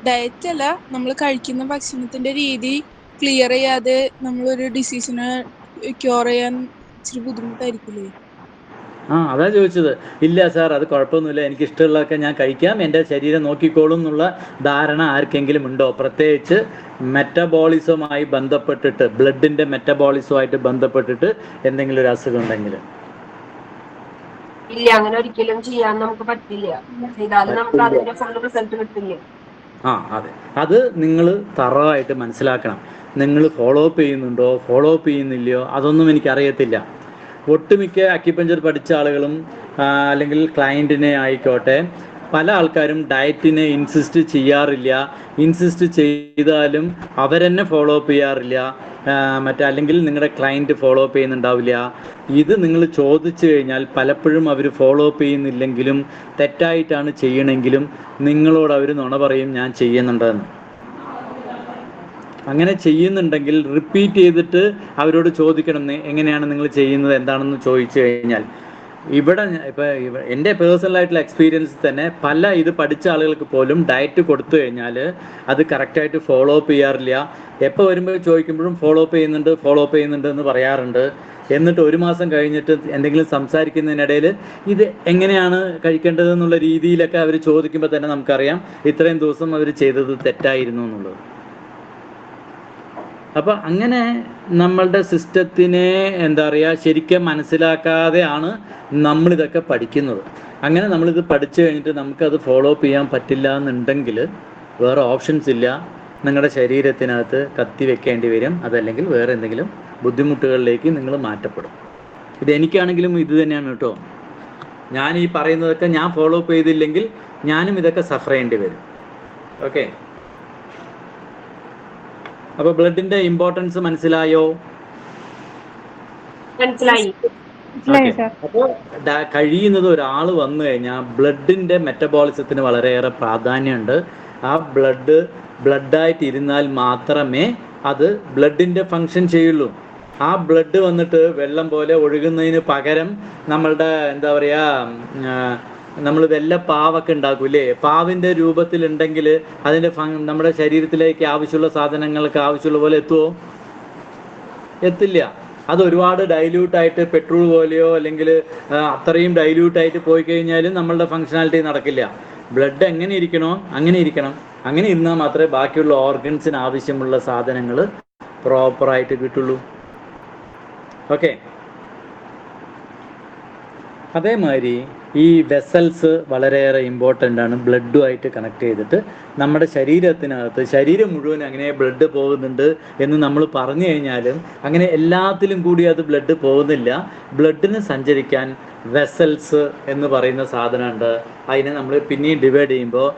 ഡയറ്റ് അല്ല, നമ്മൾ കഴിക്കുന്ന ഭക്ഷണത്തിന്റെ രീതി ക്ലിയർ ചെയ്യാതെ നമ്മളൊരു ഡിസീസിനെ ക്യൂർ ചെയ്യാൻ ഇച്ചിരി ബുദ്ധിമുട്ടായിരിക്കില്ലേ? അതാ ചോദിച്ചത്. ഇല്ല സാർ അത് കുഴപ്പമൊന്നുമില്ല, എനിക്ക് ഇഷ്ടമുള്ളതൊക്കെ ഞാൻ കഴിക്കാം, എൻ്റെ ശരീരം നോക്കിക്കോളും എന്നുള്ള ധാരണ ആർക്കെങ്കിലും ഉണ്ടോ? പ്രത്യേകിച്ച് മെറ്റബോളിസവുമായി ബന്ധപ്പെട്ടിട്ട്, ബ്ലഡിൻ്റെ മെറ്റബോളിസവുമായിട്ട് ബന്ധപ്പെട്ടിട്ട് എന്തെങ്കിലും ഒരു അസുഖം ഉണ്ടെങ്കിൽ? ഇല്ല, അങ്ങനെ ഒരിക്കലും ചെയ്യാൻ നമുക്ക് പറ്റില്ല. ചെയ്താലും നമുക്ക് അതിന്റെ ഫുൾ റിസൾട്ട് കിട്ടില്ല. അതെ, അത് നിങ്ങൾ തറവായിട്ട് മനസ്സിലാക്കണം. നിങ്ങൾ ഫോളോ അപ്പ് ചെയ്യുന്നുണ്ടോ, ഫോളോ അപ്പ് ചെയ്യുന്നില്ലയോ, അതൊന്നും എനിക്കറിയത്തില്ല. ഒട്ടുമിക്ക അക്യുപഞ്ചർ പഠിച്ച ആളുകളും അല്ലെങ്കിൽ ക്ലയൻറ്റിനെ ആയിക്കോട്ടെ, പല ആൾക്കാരും ഡയറ്റിനെ ഇൻസിസ്റ്റ് ചെയ്യാറില്ല. ഇൻസിസ്റ്റ് ചെയ്താലും അവരെന്നെ ഫോളോ അപ്പ് ചെയ്യാറില്ല. അല്ലെങ്കിൽ നിങ്ങളുടെ ക്ലയൻറ്റ് ഫോളോ അപ്പ് ചെയ്യുന്നുണ്ടാവില്ല. ഇത് നിങ്ങൾ ചോദിച്ചു കഴിഞ്ഞാൽ പലപ്പോഴും അവർ ഫോളോ അപ്പ് ചെയ്യുന്നില്ലെങ്കിലും തെറ്റായിട്ടാണ് ചെയ്യണമെങ്കിലും നിങ്ങളോട് അവർ നുണ പറയും, ഞാൻ ചെയ്യുന്നുണ്ടെന്ന്. അങ്ങനെ ചെയ്യുന്നുണ്ടെങ്കിൽ റിപ്പീറ്റ് ചെയ്തിട്ട് അവരോട് ചോദിക്കണം, എങ്ങനെയാണ് നിങ്ങൾ ചെയ്യുന്നത്, എന്താണെന്ന് ചോദിച്ചു കഴിഞ്ഞാൽ. ഇവിടെ എൻ്റെ പേഴ്സണലായിട്ടുള്ള എക്സ്പീരിയൻസ് തന്നെ പല ഇത് പഠിച്ച ആളുകൾക്ക് പോലും ഡയറ്റ് കൊടുത്തു കഴിഞ്ഞാൽ അത് കറക്റ്റായിട്ട് ഫോളോ അപ്പ് ചെയ്യാറില്ല. എപ്പോൾ വരുമ്പോൾ ചോദിക്കുമ്പോഴും ഫോളോ അപ്പ് ചെയ്യുന്നുണ്ട് എന്ന് പറയാറുണ്ട്. എന്നിട്ട് 1 മാസം കഴിഞ്ഞിട്ട് എന്തെങ്കിലും സംസാരിക്കുന്നതിനിടയിൽ ഇത് എങ്ങനെയാണ് കഴിക്കേണ്ടതെന്നുള്ള രീതിയിലൊക്കെ അവർ ചോദിക്കുമ്പോൾ തന്നെ നമുക്കറിയാം ഇത്രയും ദിവസം അവർ ചെയ്തത് തെറ്റായിരുന്നു എന്നുള്ളത്. അപ്പോൾ അങ്ങനെ നമ്മളുടെ സിസ്റ്റത്തിനെ ശരിക്കും മനസ്സിലാക്കാതെയാണ് നമ്മളിതൊക്കെ പഠിക്കുന്നത്. അങ്ങനെ നമ്മളിത് പഠിച്ചു കഴിഞ്ഞിട്ട് നമുക്കത് ഫോളോ അപ്പ് ചെയ്യാൻ പറ്റില്ല എന്നുണ്ടെങ്കിൽ വേറെ ഓപ്ഷൻസ് ഇല്ല. നിങ്ങളുടെ ശരീരത്തിനകത്ത് കത്തി വെക്കേണ്ടി വരും, അതല്ലെങ്കിൽ വേറെ എന്തെങ്കിലും ബുദ്ധിമുട്ടുകളിലേക്ക് നിങ്ങൾ മാറ്റപ്പെടും. ഇതെനിക്കാണെങ്കിലും ഇത് തന്നെയാണ് കേട്ടോ. ഞാൻ ഈ പറയുന്നതൊക്കെ ഞാൻ ഫോളോ അപ്പ് ചെയ്തില്ലെങ്കിൽ ഞാനും ഇതൊക്കെ സഫർ ചെയ്യേണ്ടി വരും. ഓക്കെ, അപ്പോൾ ബ്ലഡിന്റെ ഇമ്പോർട്ടൻസ് മനസ്സിലായോ? മനസ്സിലായി. അപ്പോൾ കഴിയുന്നത് ഒരാൾ വന്നു കഴിഞ്ഞാൽ ബ്ലഡിന്റെ മെറ്റബോളിസത്തിന് വളരെയേറെ പ്രാധാന്യമുണ്ട്. ആ ബ്ലഡായിട്ട് ഇരുന്നാൽ മാത്രമേ അത് ബ്ലഡിന്റെ ഫങ്ഷൻ ചെയ്യുള്ളൂ. ആ ബ്ലഡ് വന്നിട്ട് വെള്ളം പോലെ ഒഴുകുന്നതിന് പകരം നമ്മളുടെ നമ്മൾ വെല്ലപ്പാവൊക്കെ ഉണ്ടാക്കൂലേ, പാവിൻ്റെ രൂപത്തിലുണ്ടെങ്കിൽ അതിൻ്റെ നമ്മുടെ ശരീരത്തിലേക്ക് ആവശ്യമുള്ള സാധനങ്ങൾക്ക് ആവശ്യമുള്ള പോലെ എത്തുമോ? എത്തില്ല. അത് ഒരുപാട് ഡൈല്യൂട്ടായിട്ട് പെട്രോൾ പോലെയോ അല്ലെങ്കിൽ അത്രയും ഡൈല്യൂട്ടായിട്ട് പോയി കഴിഞ്ഞാലും നമ്മളുടെ ഫങ്ഷനാലിറ്റി നടക്കില്ല. ബ്ലഡ് എങ്ങനെ ഇരിക്കണോ അങ്ങനെ ഇരിക്കണം. അങ്ങനെ ഇരുന്നാൽ മാത്രമേ ബാക്കിയുള്ള ഓർഗൻസിന് ആവശ്യമുള്ള സാധനങ്ങൾ പ്രോപ്പറായിട്ട് കിട്ടുള്ളൂ. ഓക്കെ, അതേമാതിരി ഈ വെസൽസ് വളരെയേറെ ഇമ്പോർട്ടൻ്റ് ആണ്. ബ്ലഡുമായിട്ട് കണക്ട് ചെയ്തിട്ട് നമ്മുടെ ശരീരത്തിനകത്ത് ശരീരം മുഴുവൻ അങ്ങനെ ബ്ലഡ് പോകുന്നുണ്ട് എന്ന് നമ്മൾ പറഞ്ഞു കഴിഞ്ഞാലും അങ്ങനെ എല്ലാത്തിലും കൂടി അത് ബ്ലഡ് പോകുന്നില്ല. ബ്ലഡിന് സഞ്ചരിക്കാൻ വെസൽസ് എന്ന് പറയുന്ന സാധനമുണ്ട്. അതിനെ നമ്മൾ പിന്നെയും ഡിവൈഡ് ചെയ്യുമ്പോൾ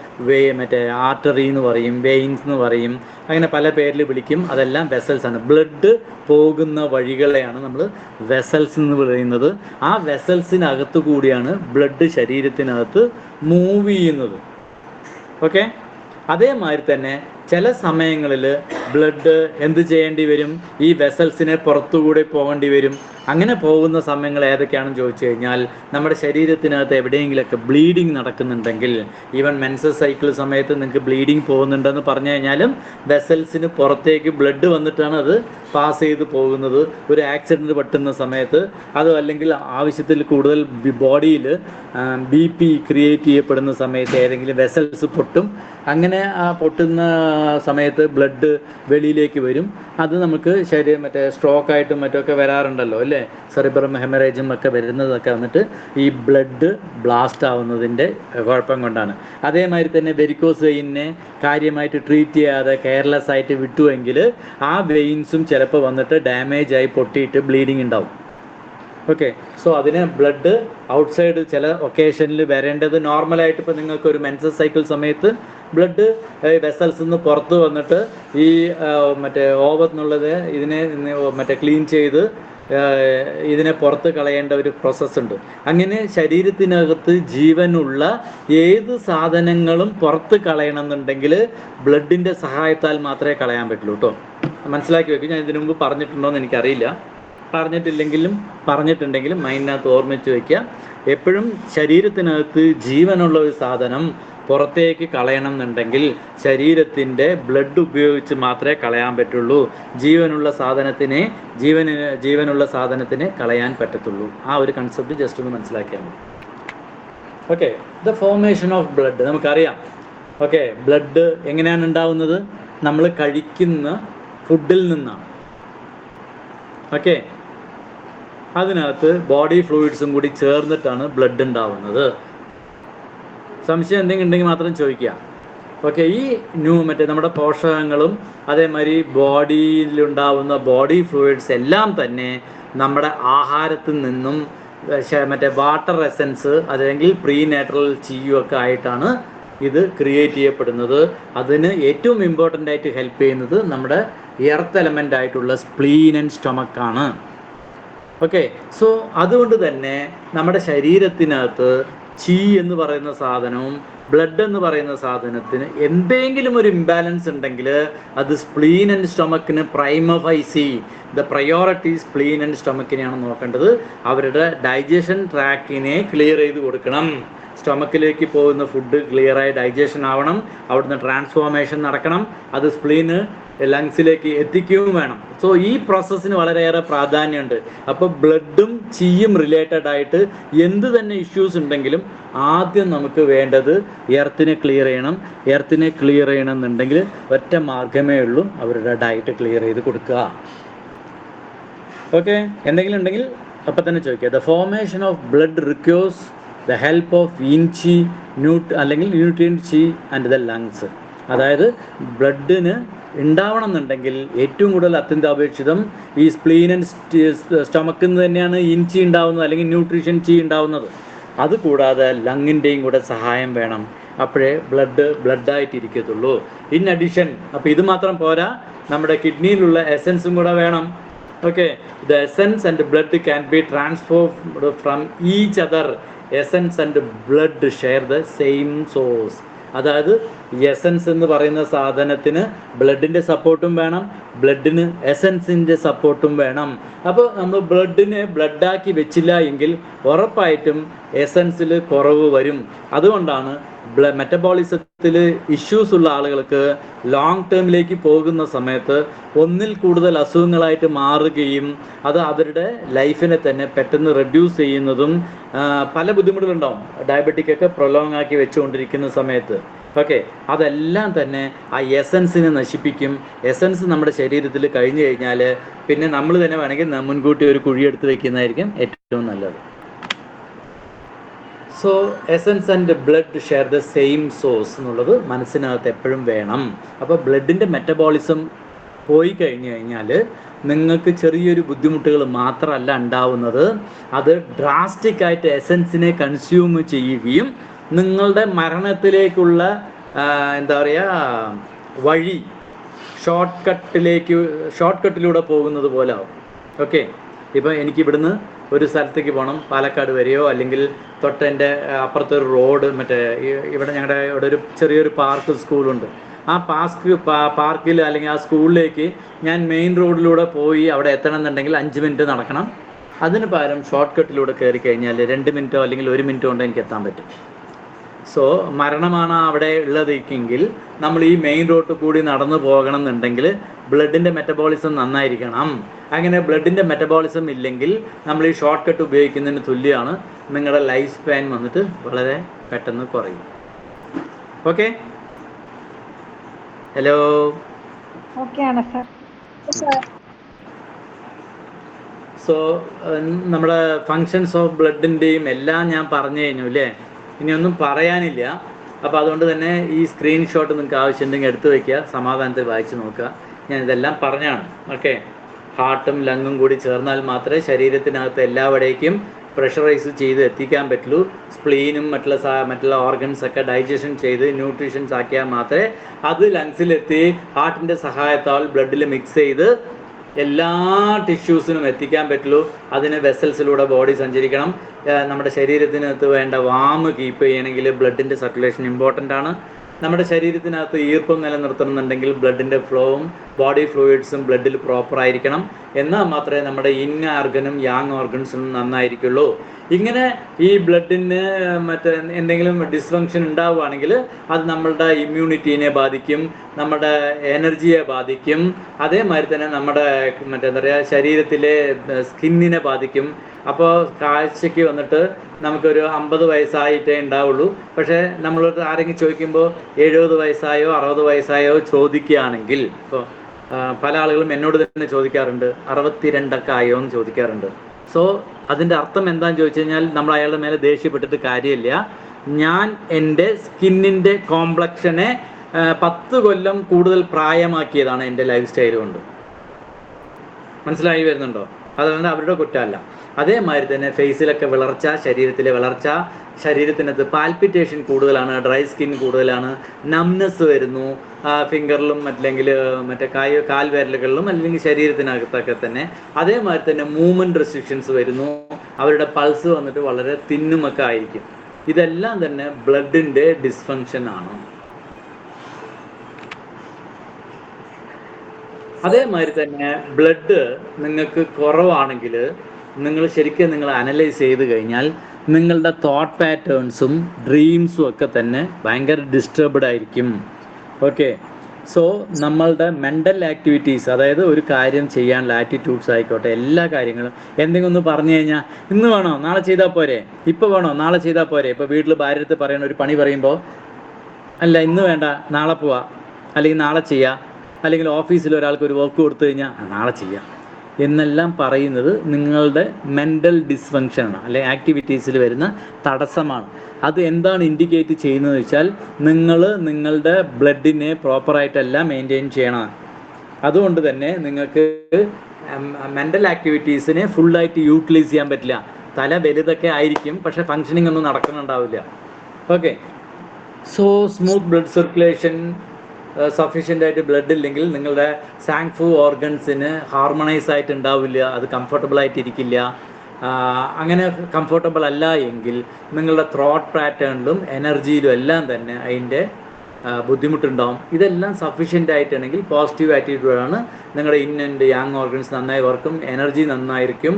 മറ്റേ ആർട്ടറി എന്ന് പറയും, വെയിൻസ് എന്ന് പറയും, അങ്ങനെ പല പേരിൽ വിളിക്കും. അതെല്ലാം വെസൽസ് ആണ്. ബ്ലഡ് പോകുന്ന വഴികളെയാണ് നമ്മൾ വെസൽസ് എന്ന് പറയുന്നത്. ആ വെസൽസിനകത്ത് കൂടിയാണ് ബ്ലഡ് ശരീരത്തിനകത്ത് മൂവ് ചെയ്യുന്നത്. ഓക്കെ. അതേമാതിരി തന്നെ ചില സമയങ്ങളിൽ ബ്ലഡ് എന്ത് ചെയ്യേണ്ടി വരും? ഈ വെസൽസിനെ പുറത്തുകൂടെ പോകേണ്ടി വരും. അങ്ങനെ പോകുന്ന സമയങ്ങൾ ഏതൊക്കെയാണെന്ന് ചോദിച്ചു കഴിഞ്ഞാൽ, നമ്മുടെ ശരീരത്തിനകത്ത് എവിടെയെങ്കിലുമൊക്കെ ബ്ലീഡിങ് നടക്കുന്നുണ്ടെങ്കിൽ, ഈവൻ മെൻസസ് സൈക്കിൾ സമയത്ത് നിങ്ങൾക്ക് ബ്ലീഡിങ് പോകുന്നുണ്ടെന്ന് പറഞ്ഞു കഴിഞ്ഞാലും വെസൽസിന് പുറത്തേക്ക് ബ്ലഡ് വന്നിട്ടാണ് അത് പാസ് ചെയ്ത് പോകുന്നത്. ഒരു ആക്സിഡൻറ്റ് പറ്റുന്ന സമയത്ത്, അത് അല്ലെങ്കിൽ ആവശ്യത്തിൽ കൂടുതൽ ബോഡിയിൽ BP ക്രിയേറ്റ് ചെയ്യപ്പെടുന്ന സമയത്ത് ഏതെങ്കിലും വെസൽസ് പൊട്ടും. അങ്ങനെ ആ പൊട്ടുന്ന സമയത്ത് ബ്ലഡ് വെളിയിലേക്ക് വരും. അത് നമുക്ക് മറ്റേ സ്ട്രോക്കായിട്ടും മറ്റൊക്കെ വരാറുണ്ടല്ലോ അല്ലേ, സെറിബ്രം ഹെമറേജും ഒക്കെ വരുന്നതൊക്കെ വന്നിട്ട് ഈ ബ്ലഡ് ബ്ലാസ്റ്റ് ആവുന്നതിൻ്റെ കുഴപ്പം കൊണ്ടാണ്. അതേമാതിരി തന്നെ വെരിക്കോസ് വെയിനെ കാര്യമായിട്ട് ട്രീറ്റ് ചെയ്യാതെ കെയർലെസ് ആയിട്ട് വിട്ടുവെങ്കിൽ ആ വെയിൻസും ചിലപ്പോൾ വന്നിട്ട് ഡാമേജ് ആയി പൊട്ടിയിട്ട് ബ്ലീഡിങ് ഉണ്ടാവും. ഓക്കെ. സോ അതിന് ബ്ലഡ് ഔട്ട്സൈഡ് ചില ഒക്കേഷനിൽ വരേണ്ടത് നോർമലായിട്ട്. ഇപ്പോൾ നിങ്ങൾക്ക് ഒരു മെൻസസ് സൈക്കിൾ സമയത്ത് ബ്ലഡ് വെസൽസ് നിന്ന് പുറത്ത് വന്നിട്ട് ഈ മറ്റേ ഓവർ എന്നുള്ളത് ഇതിനെ മറ്റേ ക്ലീൻ ചെയ്ത് ഇതിനെ പുറത്ത് കളയേണ്ട ഒരു പ്രോസസ്സ് ഉണ്ട്. അങ്ങനെ ശരീരത്തിനകത്ത് ജീവനുള്ള ഏത് സാധനങ്ങളും പുറത്ത് കളയണമെന്നുണ്ടെങ്കിൽ ബ്ലഡിൻ്റെ സഹായത്താൽ മാത്രമേ കളയാൻ പറ്റുള്ളൂ കേട്ടോ. മനസ്സിലാക്കി വെക്കും. ഞാൻ ഇതിനു മുമ്പ് പറഞ്ഞിട്ടുണ്ടോ എന്ന് എനിക്കറിയില്ല. പറഞ്ഞിട്ടുണ്ടെങ്കിലും മൈൻഡിനകത്ത് ഓർമ്മിച്ച് വയ്ക്കുക. എപ്പോഴും ശരീരത്തിനകത്ത് ജീവനുള്ള ഒരു സാധനം പുറത്തേക്ക് കളയണം എന്നുണ്ടെങ്കിൽ ശരീരത്തിൻ്റെ ബ്ലഡ് ഉപയോഗിച്ച് മാത്രമേ കളയാൻ പറ്റുള്ളൂ. ജീവനുള്ള സാധനത്തിനെ കളയാൻ പറ്റത്തുള്ളൂ. ആ ഒരു കൺസെപ്റ്റ് ജസ്റ്റ് ഒന്ന് മനസ്സിലാക്കിയാൽ മതി. Okay. The formation of blood നമുക്കറിയാം. ഓക്കെ. ബ്ലഡ് എങ്ങനെയാണ് ഉണ്ടാവുന്നത്? നമ്മൾ കഴിക്കുന്ന ഫുഡിൽ നിന്നാണ്. ഓക്കെ. അതിനകത്ത് ബോഡി ഫ്ലൂയിഡ്സും കൂടി ചേർന്നിട്ടാണ് ബ്ലഡ് ഉണ്ടാവുന്നത്. സംശയം എന്തെങ്കിലും ഉണ്ടെങ്കിൽ മാത്രം ചോദിക്കുക. ഓക്കെ. ഈ മറ്റേ നമ്മുടെ പോഷകങ്ങളും അതേമാതിരി ബോഡിയിലുണ്ടാവുന്ന ബോഡി ഫ്ലൂയിഡ്സ് എല്ലാം തന്നെ നമ്മുടെ ആഹാരത്തിൽ നിന്നും മറ്റേ വാട്ടർ എസൻസ് അല്ലെങ്കിൽ പ്രീനാച്ചുറൽ ഒക്കെ ആയിട്ടാണ് ഇത് ക്രിയേറ്റ് ചെയ്യപ്പെടുന്നത്. അതിന് ഏറ്റവും ഇമ്പോർട്ടൻ്റ് ആയിട്ട് ഹെൽപ്പ് ചെയ്യുന്നത് നമ്മുടെ എർത്ത് എലമെൻ്റ് ആയിട്ടുള്ള സ്പ്ലീൻ ആൻഡ് സ്റ്റൊമക്കാണ്. ഓക്കെ. സോ അതുകൊണ്ട് തന്നെ നമ്മുടെ ശരീരത്തിനകത്ത് ചീ എന്ന് പറയുന്ന സാധനവും ബ്ലഡ് എന്ന് പറയുന്ന സാധനത്തിന് എന്തെങ്കിലും ഒരു ഇംബാലൻസ് ഉണ്ടെങ്കിൽ അത് സ്പ്ലീൻ ആൻഡ് സ്റ്റൊമക്കിന് ദ പ്രയോറിറ്റി സ്പ്ലീൻ ആൻഡ് സ്റ്റൊമക്കിനെയാണ് നോക്കേണ്ടത്. അവരുടെ ഡൈജഷൻ ട്രാക്കിനെ ക്ലിയർ ചെയ്ത് കൊടുക്കണം. സ്റ്റൊമക്കിലേക്ക് പോകുന്ന ഫുഡ് ക്ലിയറായി ഡൈജഷൻ ആവണം. അവിടുന്ന് ട്രാൻസ്ഫോർമേഷൻ നടക്കണം. അത് സ്പ്ലീന് ലങ്സിലേക്ക് എത്തിക്കുകയും വേണം. സോ ഈ പ്രോസസ്സിന് വളരെയേറെ പ്രാധാന്യമുണ്ട്. അപ്പോൾ ബ്ലഡും ചീയും റിലേറ്റഡ് ആയിട്ട് എന്ത് തന്നെ ഇഷ്യൂസ് ഉണ്ടെങ്കിലും ആദ്യം നമുക്ക് വേണ്ടത് എർത്തിനെ ക്ലിയർ ചെയ്യണം എന്നുണ്ടെങ്കിൽ ഒറ്റ മാർഗമേ ഉള്ളൂ, അവരുടെ ഡയറ്റ് ക്ലിയർ ചെയ്ത് കൊടുക്കുക. ഓക്കെ. എന്തെങ്കിലും ഉണ്ടെങ്കിൽ അപ്പം തന്നെ ചോദിക്കുക. The formation of blood requires the help of ഇൻചി അല്ലെങ്കിൽ ന്യൂട്രിയൻ ചി ആൻഡ് ദ ലങ്സ്. അതായത് ബ്ലഡിന് ഉണ്ടാവണം എന്നുണ്ടെങ്കിൽ ഏറ്റവും കൂടുതൽ അത്യന്താപേക്ഷിതം ഈ സ്പ്ലീൻ ആൻഡ് സ്റ്റൊമക്കിൽ നിന്ന് തന്നെയാണ് ഇൻചി ഉണ്ടാവുന്നത് അല്ലെങ്കിൽ ന്യൂട്രീഷൻ ചി ഉണ്ടാവുന്നത്. അതുകൂടാതെ ലങ്ങിൻ്റെയും കൂടെ സഹായം വേണം. അപ്പോഴേ ബ്ലഡായിട്ടിരിക്കത്തുള്ളൂ. ഇൻ അഡീഷൻ അപ്പോൾ ഇത് മാത്രം പോരാ, നമ്മുടെ കിഡ്നിയിലുള്ള എസൻസും കൂടെ വേണം. Okay. The essence and blood can be Trafford from each other. Essence and blood share the same source. അതായത് എസൻസ് എന്ന് പറയുന്ന സാധനത്തിന് ബ്ലഡിൻ്റെ സപ്പോർട്ടും വേണം, ബ്ലഡിന് എസൻസിൻ്റെ സപ്പോർട്ടും വേണം. അപ്പോൾ നമ്മൾ ബ്ലഡിനെ ബ്ലഡാക്കി വെച്ചില്ല എങ്കിൽ ഉറപ്പായിട്ടും എസൻസിൽ കുറവ് വരും. അതുകൊണ്ടാണ് മെറ്റബോളിസത്തിൽ ഇഷ്യൂസ് ഉള്ള ആളുകൾക്ക് ലോങ് ടേമിലേക്ക് പോകുന്ന സമയത്ത് ഒന്നിൽ കൂടുതൽ അസുഖങ്ങളായിട്ട് മാറുകയും അത് അവരുടെ ലൈഫിനെ തന്നെ പെട്ടെന്ന് റെഡ്യൂസ് ചെയ്യുന്നതും പല ബുദ്ധിമുട്ടുകളുണ്ടാവും. ഡയബറ്റിക് ഒക്കെ പ്രൊലോങ് ആക്കി വെച്ചുകൊണ്ടിരിക്കുന്ന സമയത്ത്. ഓക്കെ. അതെല്ലാം തന്നെ ആ എസൻസിനെ നശിപ്പിക്കും. എസൻസ് നമ്മുടെ ശരീരത്തിൽ കഴിഞ്ഞു കഴിഞ്ഞാൽ പിന്നെ നമ്മൾ തന്നെ വേണമെങ്കിൽ മുൻകൂട്ടി ഒരു കുഴിയെടുത്ത് വെക്കുന്നതായിരിക്കും ഏറ്റവും നല്ലത്. So essence and blood share the same source എന്നുള്ളത് മനസ്സിനകത്ത് എപ്പോഴും വേണം. അപ്പോൾ ബ്ലഡിൻ്റെ മെറ്റബോളിസം പോയി കഴിഞ്ഞു കഴിഞ്ഞാൽ നിങ്ങൾക്ക് ചെറിയൊരു ബുദ്ധിമുട്ടുകൾ മാത്രമല്ല ഉണ്ടാവുന്നത്, അത് ഡ്രാസ്റ്റിക്കായിട്ട് എസൻസിനെ കൺസ്യൂം ചെയ്യുകയും നിങ്ങളുടെ മരണത്തിലേക്കുള്ള എന്താ പറയുക വഴി ഷോർട്ട് കട്ടിലൂടെ പോകുന്നത് പോലെ ആവും. ഓക്കെ, ഇപ്പോൾ എനിക്കിവിടുന്ന് ഒരു സ്ഥലത്തേക്ക് പോകണം, പാലക്കാട് വരെയോ അല്ലെങ്കിൽ തൊട്ടെൻ്റെ അപ്പുറത്തൊരു റോഡ്, മറ്റേ ഇവിടെ ഞങ്ങളുടെ ഇവിടെ ഒരു ചെറിയൊരു സ്കൂളുണ്ട്. ആ പാർക്കിൽ അല്ലെങ്കിൽ ആ സ്കൂളിലേക്ക് ഞാൻ മെയിൻ റോഡിലൂടെ പോയി അവിടെ എത്തണം എന്നുണ്ടെങ്കിൽ 5 മിനിറ്റ് നടക്കണം. അതിന് പകരം ഷോർട്ട് കട്ടിലൂടെ കയറി കഴിഞ്ഞാൽ 2 മിനിറ്റോ അല്ലെങ്കിൽ 1 മിനിറ്റോ കൊണ്ട് എനിക്ക് എത്താൻ പറ്റും. സോ മരണമാണ് അവിടെ ഉള്ളതെങ്കിൽ നമ്മൾ ഈ മെയിൻ റോഡിൽ കൂടി നടന്നു പോകണം എന്നുണ്ടെങ്കിൽ ബ്ലഡിൻ്റെ മെറ്റബോളിസം നന്നായിരിക്കണം. അങ്ങനെ ബ്ലഡിൻ്റെ മെറ്റബോളിസം ഇല്ലെങ്കിൽ നമ്മൾ ഈ ഷോർട്ട് കട്ട് ഉപയോഗിക്കുന്നതിന് തുല്യമാണ്. നിങ്ങളുടെ ലൈഫ് സ്പാൻ വന്നിട്ട് വളരെ പെട്ടെന്ന് കുറയും. ഓക്കെ, ഹലോ, സോ നമ്മുടെ ഫങ്ഷൻസ് ഓഫ് ബ്ലഡിൻ്റെയും എല്ലാം ഞാൻ പറഞ്ഞു കഴിഞ്ഞു അല്ലേ? ഇനിയൊന്നും പറയാനില്ല. അപ്പോൾ അതുകൊണ്ട് തന്നെ ഈ സ്ക്രീൻഷോട്ട് നിങ്ങൾക്ക് ആവശ്യമുണ്ടെങ്കിൽ എടുത്തു വയ്ക്കുക, സമാധാനത്തിൽ വായിച്ച് നോക്കുക. ഞാൻ ഇതെല്ലാം പറഞ്ഞാണ്. ഓക്കെ, ഹാർട്ടും ലങ്ങും കൂടി ചേർന്നാൽ മാത്രമേ ശരീരത്തിനകത്ത് എല്ലാവിടേക്കും പ്രഷറൈസ് ചെയ്ത് എത്തിക്കാൻ പറ്റുള്ളൂ. സ്പ്ലീനും മറ്റുള്ള ഓർഗൻസൊക്കെ ഡൈജഷൻ ചെയ്ത് ന്യൂട്രീഷൻസ് ആക്കിയാൽ മാത്രമേ അത് ലങ്സിലെത്തി ഹാർട്ടിൻ്റെ സഹായത്താൽ ബ്ലഡിൽ മിക്സ് ചെയ്ത് എല്ലാ ടിഷ്യൂസിനും എത്തിക്കാൻ പറ്റുള്ളൂ. അതിന് വെസൽസിലൂടെ ബോഡി സഞ്ചരിക്കണം. നമ്മുടെ ശരീരത്തിനകത്ത് വേണ്ട വാമ് കീപ്പ് ചെയ്യണമെങ്കിൽ ബ്ലഡിൻ്റെ സർക്കുലേഷൻ ഇമ്പോർട്ടൻ്റ് ആണ്. നമ്മുടെ ശരീരത്തിനകത്ത് ഈർപ്പം നിലനിർത്തണമെന്നുണ്ടെങ്കിൽ ബ്ലഡിൻ്റെ ഫ്ലോവും ബോഡി ഫ്ലൂയിഡ്സും ബ്ലഡിൽ പ്രോപ്പർ ആയിരിക്കണം. എന്നാൽ മാത്രമേ നമ്മുടെ ഇൻ ഓർഗനും യാങ് ഓർഗൻസും നന്നായിരിക്കുള്ളൂ. ഇങ്ങനെ ഈ ബ്ലഡിന് എന്തെങ്കിലും ഡിസ്ഫങ്ഷൻ ഉണ്ടാവുകയാണെങ്കിൽ അത് നമ്മളുടെ ഇമ്മ്യൂണിറ്റീനെ ബാധിക്കും, നമ്മുടെ എനർജിയെ ബാധിക്കും. അതേമാതിരി തന്നെ നമ്മുടെ എന്താ പറയുക ശരീരത്തിലെ സ്കിന്നിനെ ബാധിക്കും. അപ്പോൾ കാഴ്ചയ്ക്ക് വന്നിട്ട് നമുക്കൊരു 50 വയസ്സായിട്ടേ ഉണ്ടാവുള്ളൂ. പക്ഷേ നമ്മളോട് ആരെങ്കിലും ചോദിക്കുമ്പോൾ 70 വയസ്സായോ 60 വയസ്സായോ ചോദിക്കുകയാണെങ്കിൽ, ഇപ്പോൾ പല ആളുകളും എന്നോട് തന്നെ ചോദിക്കാറുണ്ട് 62 ആയോ എന്ന് ചോദിക്കാറുണ്ട്. സോ അതിൻ്റെ അർത്ഥം എന്താണെന്ന് ചോദിച്ചു കഴിഞ്ഞാൽ നമ്മൾ അയാളുടെ മേലെ ദേഷ്യപ്പെട്ടിട്ട് കാര്യമില്ല. ഞാൻ എൻ്റെ സ്കിന്നിൻ്റെ കോംപ്ലക്ഷനെ 10 കൊല്ലം കൂടുതൽ പ്രായമാക്കിയതാണ് എൻ്റെ ലൈഫ് സ്റ്റൈൽ കൊണ്ട്. മനസ്സിലായി വരുന്നുണ്ടോ? അതുകൊണ്ട് അവരുടെ കുറ്റമല്ല. അതേമാതിരി തന്നെ ഫേസിലൊക്കെ വിളർച്ച, ശരീരത്തിലെ വിളർച്ച, ശരീരത്തിനകത്ത് പാൽപിറ്റേഷൻ കൂടുതലാണ്, ഡ്രൈ സ്കിൻ കൂടുതലാണ്, നംനെസ് വരുന്നു ഫിംഗറിലും അല്ലെങ്കിൽ കാൽവിരലുകളിലും അല്ലെങ്കിൽ ശരീരത്തിനകത്തൊക്കെ തന്നെ. അതേമാതിരി തന്നെ മൂവ്മെൻറ്റ് റെസ്ട്രിക്ഷൻസ് വരുന്നു. അവരുടെ പൾസ് വന്നിട്ട് വളരെ തിന്നുമൊക്കെ ആയിരിക്കും. ഇതെല്ലാം തന്നെ ബ്ലഡിൻ്റെ ഡിസ്ഫങ്ഷൻ ആണ്. അതേമാതിരി തന്നെ ബ്ലഡ് നിങ്ങൾക്ക് കുറവാണെങ്കിൽ നിങ്ങൾ അനലൈസ് ചെയ്ത് കഴിഞ്ഞാൽ നിങ്ങളുടെ തോട്ട് പാറ്റേൺസും ഡ്രീംസും ഒക്കെ തന്നെ ഭയങ്കര ഡിസ്റ്റർബ്ഡ് ആയിരിക്കും. ഓക്കെ, സോ നമ്മളുടെ മെൻ്റൽ ആക്ടിവിറ്റീസ്, അതായത് ഒരു കാര്യം ചെയ്യാനുള്ള ആറ്റിറ്റ്യൂഡ്സ് ആയിക്കോട്ടെ, എല്ലാ കാര്യങ്ങളും എന്തെങ്കിലും ഒന്ന് പറഞ്ഞു കഴിഞ്ഞാൽ ഇന്ന് വേണോ നാളെ ചെയ്താൽ പോരെ, ഇപ്പോൾ വേണോ നാളെ ചെയ്താൽ പോരെ. ഇപ്പോൾ വീട്ടിൽ ഭാര്യടുത്ത് പറയണ ഒരു പണി പറയുമ്പോൾ അല്ല ഇന്ന് വേണ്ട നാളെ പോവാ, അല്ലെങ്കിൽ നാളെ ചെയ്യാം, അല്ലെങ്കിൽ ഓഫീസിൽ ഒരാൾക്ക് ഒരു വർക്ക് കൊടുത്തു കഴിഞ്ഞാൽ നാളെ ചെയ്യാം എന്നെല്ലാം പറയുന്നത് നിങ്ങളുടെ മെൻ്റൽ ഡിസ്ഫങ്ഷനാണ്, അല്ലെങ്കിൽ ആക്ടിവിറ്റീസിൽ വരുന്ന തടസ്സമാണ്. അത് എന്താണ് ഇൻഡിക്കേറ്റ് ചെയ്യുന്നതെന്ന് വെച്ചാൽ നിങ്ങളുടെ ബ്ലഡിനെ പ്രോപ്പറായിട്ടല്ല മെയിൻറ്റെയിൻ ചെയ്യണം. അതുകൊണ്ട് തന്നെ നിങ്ങൾക്ക് മെൻ്റൽ ആക്ടിവിറ്റീസിനെ ഫുള്ളായിട്ട് യൂട്ടിലൈസ് ചെയ്യാൻ പറ്റില്ല. തല വലുതൊക്കെ ആയിരിക്കും, പക്ഷേ ഫങ്ഷനിങ് ഒന്നും നടക്കുന്നുണ്ടാവില്ല. Okay, so smooth blood circulation, sufficient ആയിട്ട് ബ്ലഡ് ഇല്ലെങ്കിൽ നിങ്ങളുടെ സാങ്ഫു ഓർഗൻസിന് ഹാർമണൈസ് ആയിട്ട് ഉണ്ടാവില്ല, അത് കംഫർട്ടബിൾ ആയിട്ടിരിക്കില്ല. അങ്ങനെ കംഫർട്ടബിൾ അല്ല എങ്കിൽ നിങ്ങളുടെ ത്രോട്ട് പാറ്റേണിലും എനർജിയിലും എല്ലാം തന്നെ അതിൻ്റെ ബുദ്ധിമുട്ടുണ്ടാവും. ഇതെല്ലാം സഫീഷ്യൻ്റ് ആയിട്ടാണെങ്കിൽ പോസിറ്റീവ് ആറ്റിറ്റ്യൂഡാണ്. നിങ്ങളുടെ ഇൻ ആൻഡ് യാങ് ഓർഗൻസ് നന്നായി വർക്കും, എനർജി നന്നായിരിക്കും,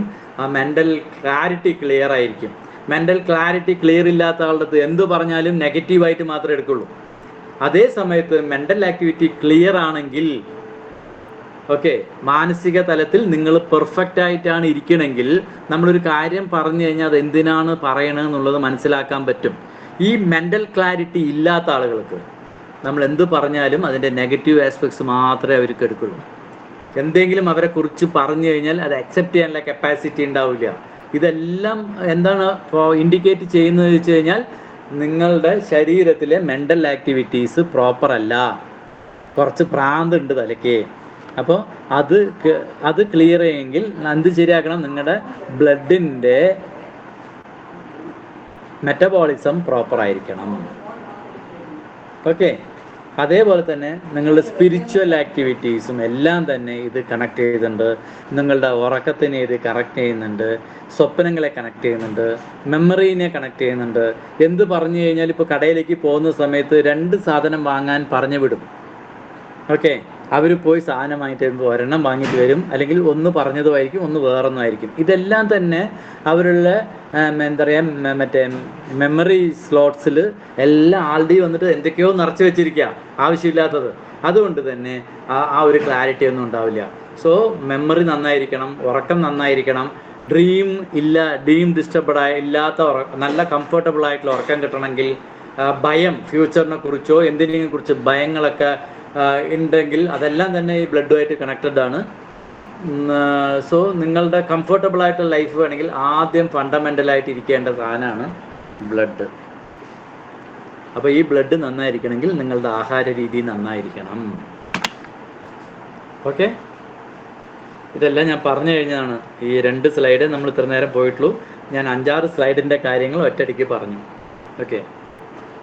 മെൻ്റൽ ക്ലാരിറ്റി ക്ലിയർ ആയിരിക്കും. മെൻ്റൽ ക്ലാരിറ്റി ക്ലിയർ ഇല്ലാത്ത ആളുടെ എന്ത് പറഞ്ഞാലും നെഗറ്റീവായിട്ട് മാത്രമേ എടുക്കുള്ളൂ. അതേ സമയത്ത് മെൻ്റൽ ആക്ടിവിറ്റി ക്ലിയർ ആണെങ്കിൽ, ഓക്കെ, മാനസിക തലത്തിൽ നിങ്ങൾ പെർഫെക്റ്റ് ആയിട്ടാണ് ഇരിക്കണമെങ്കിൽ നമ്മളൊരു കാര്യം പറഞ്ഞു കഴിഞ്ഞാൽ അത് എന്തിനാണ് പറയണമെന്നുള്ളത് മനസ്സിലാക്കാൻ പറ്റും. ഈ മെൻ്റൽ ക്ലാരിറ്റി ഇല്ലാത്ത ആളുകൾക്ക് നമ്മൾ എന്ത് പറഞ്ഞാലും അതിൻ്റെ നെഗറ്റീവ് ആസ്പെക്ട്സ് മാത്രമേ അവർക്ക് എടുക്കുള്ളൂ. എന്തെങ്കിലും അവരെ കുറിച്ച് പറഞ്ഞു കഴിഞ്ഞാൽ അത് അക്സെപ്റ്റ് ചെയ്യാനുള്ള കപ്പാസിറ്റി ഉണ്ടാവില്ല. ഇതെല്ലാം എന്താണ് ഇൻഡിക്കേറ്റ് ചെയ്യുന്നത് വെച്ച് കഴിഞ്ഞാൽ നിങ്ങളുടെ ശരീരത്തിലെ മെൻ്റൽ ആക്ടിവിറ്റീസ് പ്രോപ്പർ അല്ല, കുറച്ച് ഭ്രാന്തുണ്ട് തലയ്ക്ക്. അപ്പോൾ അത് ക്ലിയർ ചെയ്യെങ്കിൽ എന്ത് ശരിയാക്കണം? നിങ്ങളുടെ ബ്ലഡിൻ്റെ മെറ്റബോളിസം പ്രോപ്പർ ആയിരിക്കണം. ഓക്കെ. അതേപോലെ തന്നെ നിങ്ങളുടെ സ്പിരിച്വൽ ആക്ടിവിറ്റീസും എല്ലാം തന്നെ ഇത് കണക്ട് ചെയ്തിട്ടുണ്ട്. നിങ്ങളുടെ ഉറക്കത്തിനെ ഇത് കണക്ട് ചെയ്യുന്നുണ്ട്, സ്വപ്നങ്ങളെ കണക്ട് ചെയ്യുന്നുണ്ട്, മെമ്മറീനെ കണക്ട് ചെയ്യുന്നുണ്ട്. എന്ത് പറഞ്ഞു കഴിഞ്ഞാൽ ഇപ്പോൾ കടയിലേക്ക് പോകുന്ന സമയത്ത് 2 സാധനം വാങ്ങാൻ പറഞ്ഞു വിടും. ഓക്കെ, അവർ പോയി സാധനം വാങ്ങിയിട്ട് വരുമ്പോൾ ഒരെണ്ണം വാങ്ങിയിട്ട് വരും, അല്ലെങ്കിൽ ഒന്ന് പറഞ്ഞതുമായിരിക്കും, ഒന്ന് വേറൊന്നുമായിരിക്കും. ഇതെല്ലാം തന്നെ അവരുടെ എന്താ പറയുക, മറ്റേ മെമ്മറി സ്ലോട്ട്സിൽ എല്ലാം ആൾറെഡി വന്നിട്ട് എന്തൊക്കെയോ നിറച്ച് വെച്ചിരിക്കുക ആവശ്യമില്ലാത്തത്. അതുകൊണ്ട് തന്നെ ആ ഒരു ക്ലാരിറ്റി ഒന്നും ഉണ്ടാവില്ല. സോ മെമ്മറി നന്നായിരിക്കണം, ഉറക്കം നന്നായിരിക്കണം, ഡ്രീം ഡിസ്റ്റർബഡ് ഇല്ലാത്ത നല്ല കംഫർട്ടബിൾ ആയിട്ടുള്ള ഉറക്കം കിട്ടണമെങ്കിൽ, ഭയം ഫ്യൂച്ചറിനെ കുറിച്ചോ എന്തിനെയും കുറിച്ച് ഭയങ്ങളൊക്കെ ഉണ്ടെങ്കിൽ അതെല്ലാം തന്നെ ഈ ബ്ലഡുമായിട്ട് കണക്റ്റഡ് ആണ്. സോ നിങ്ങളുടെ കംഫർട്ടബിൾ ആയിട്ടുള്ള ലൈഫ് വേണമെങ്കിൽ ആദ്യം ഫണ്ടമെൻ്റലായിട്ട് ഇരിക്കേണ്ട സാധനമാണ് ബ്ലഡ്. അപ്പോൾ ഈ ബ്ലഡ് നന്നായിരിക്കണമെങ്കിൽ നിങ്ങളുടെ ആഹാര രീതി നന്നായിരിക്കണം. ഓക്കെ, ഇതെല്ലാം ഞാൻ പറഞ്ഞു കഴിഞ്ഞതാണ്. ഈ 2 സ്ലൈഡ് നമ്മൾ ഇത്ര നേരം പോയിട്ടുള്ളൂ. ഞാൻ 5-6 സ്ലൈഡിൻ്റെ കാര്യങ്ങൾ ഒറ്റയടിക്ക് പറഞ്ഞു. ഓക്കെ.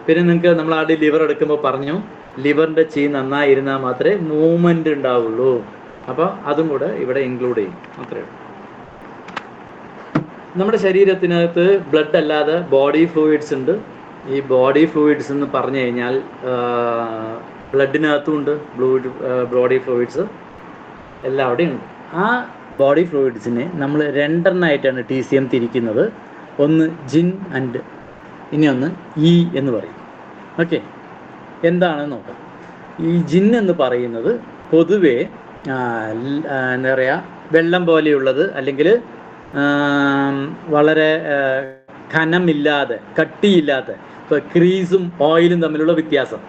പിന്നെ നിങ്ങൾക്ക് നമ്മൾ ആദ്യം ലിവർ എടുക്കുമ്പോൾ പറഞ്ഞു, ലിവറിൻ്റെ നന്നായിരുന്നാൽ മാത്രമേ മൂവ്മെൻ്റ് ഉണ്ടാവുള്ളൂ. അപ്പോൾ അതും കൂടെ ഇവിടെ ഇൻക്ലൂഡ് ചെയ്യും. അത്രയേ ഉള്ളൂ. നമ്മുടെ ശരീരത്തിനകത്ത് ബ്ലഡ് അല്ലാതെ ബോഡി ഫ്ലൂയിഡ്സ് ഉണ്ട്. ഈ ബോഡി ഫ്ലൂയിഡ്സ് എന്ന് പറഞ്ഞു കഴിഞ്ഞാൽ ബ്ലഡിനകത്തും ഉണ്ട് ബോഡി ഫ്ലൂയിഡ്സ്, എല്ലാം അവിടെയും ഉണ്ട്. ആ ബോഡി ഫ്ലൂയിഡ്സിനെ നമ്മൾ 2 എണ്ണമായിട്ടാണ് TCM തിരിക്കുന്നത്. ഒന്ന് ജിൻ ആൻഡ് ഇനി ഒന്ന് ഇ എന്ന് പറയും. ഓക്കെ, എന്താണെന്ന് നോക്കാം. ഈ ജിൻ എന്ന് പറയുന്നത് പൊതുവേ എന്താ പറയുക, വെള്ളം പോലെയുള്ളത്, അല്ലെങ്കിൽ വളരെ ഘനമില്ലാതെ കട്ടിയില്ലാത്ത, ഇപ്പോൾ ക്രീസും ഓയിലും തമ്മിലുള്ള വ്യത്യാസം.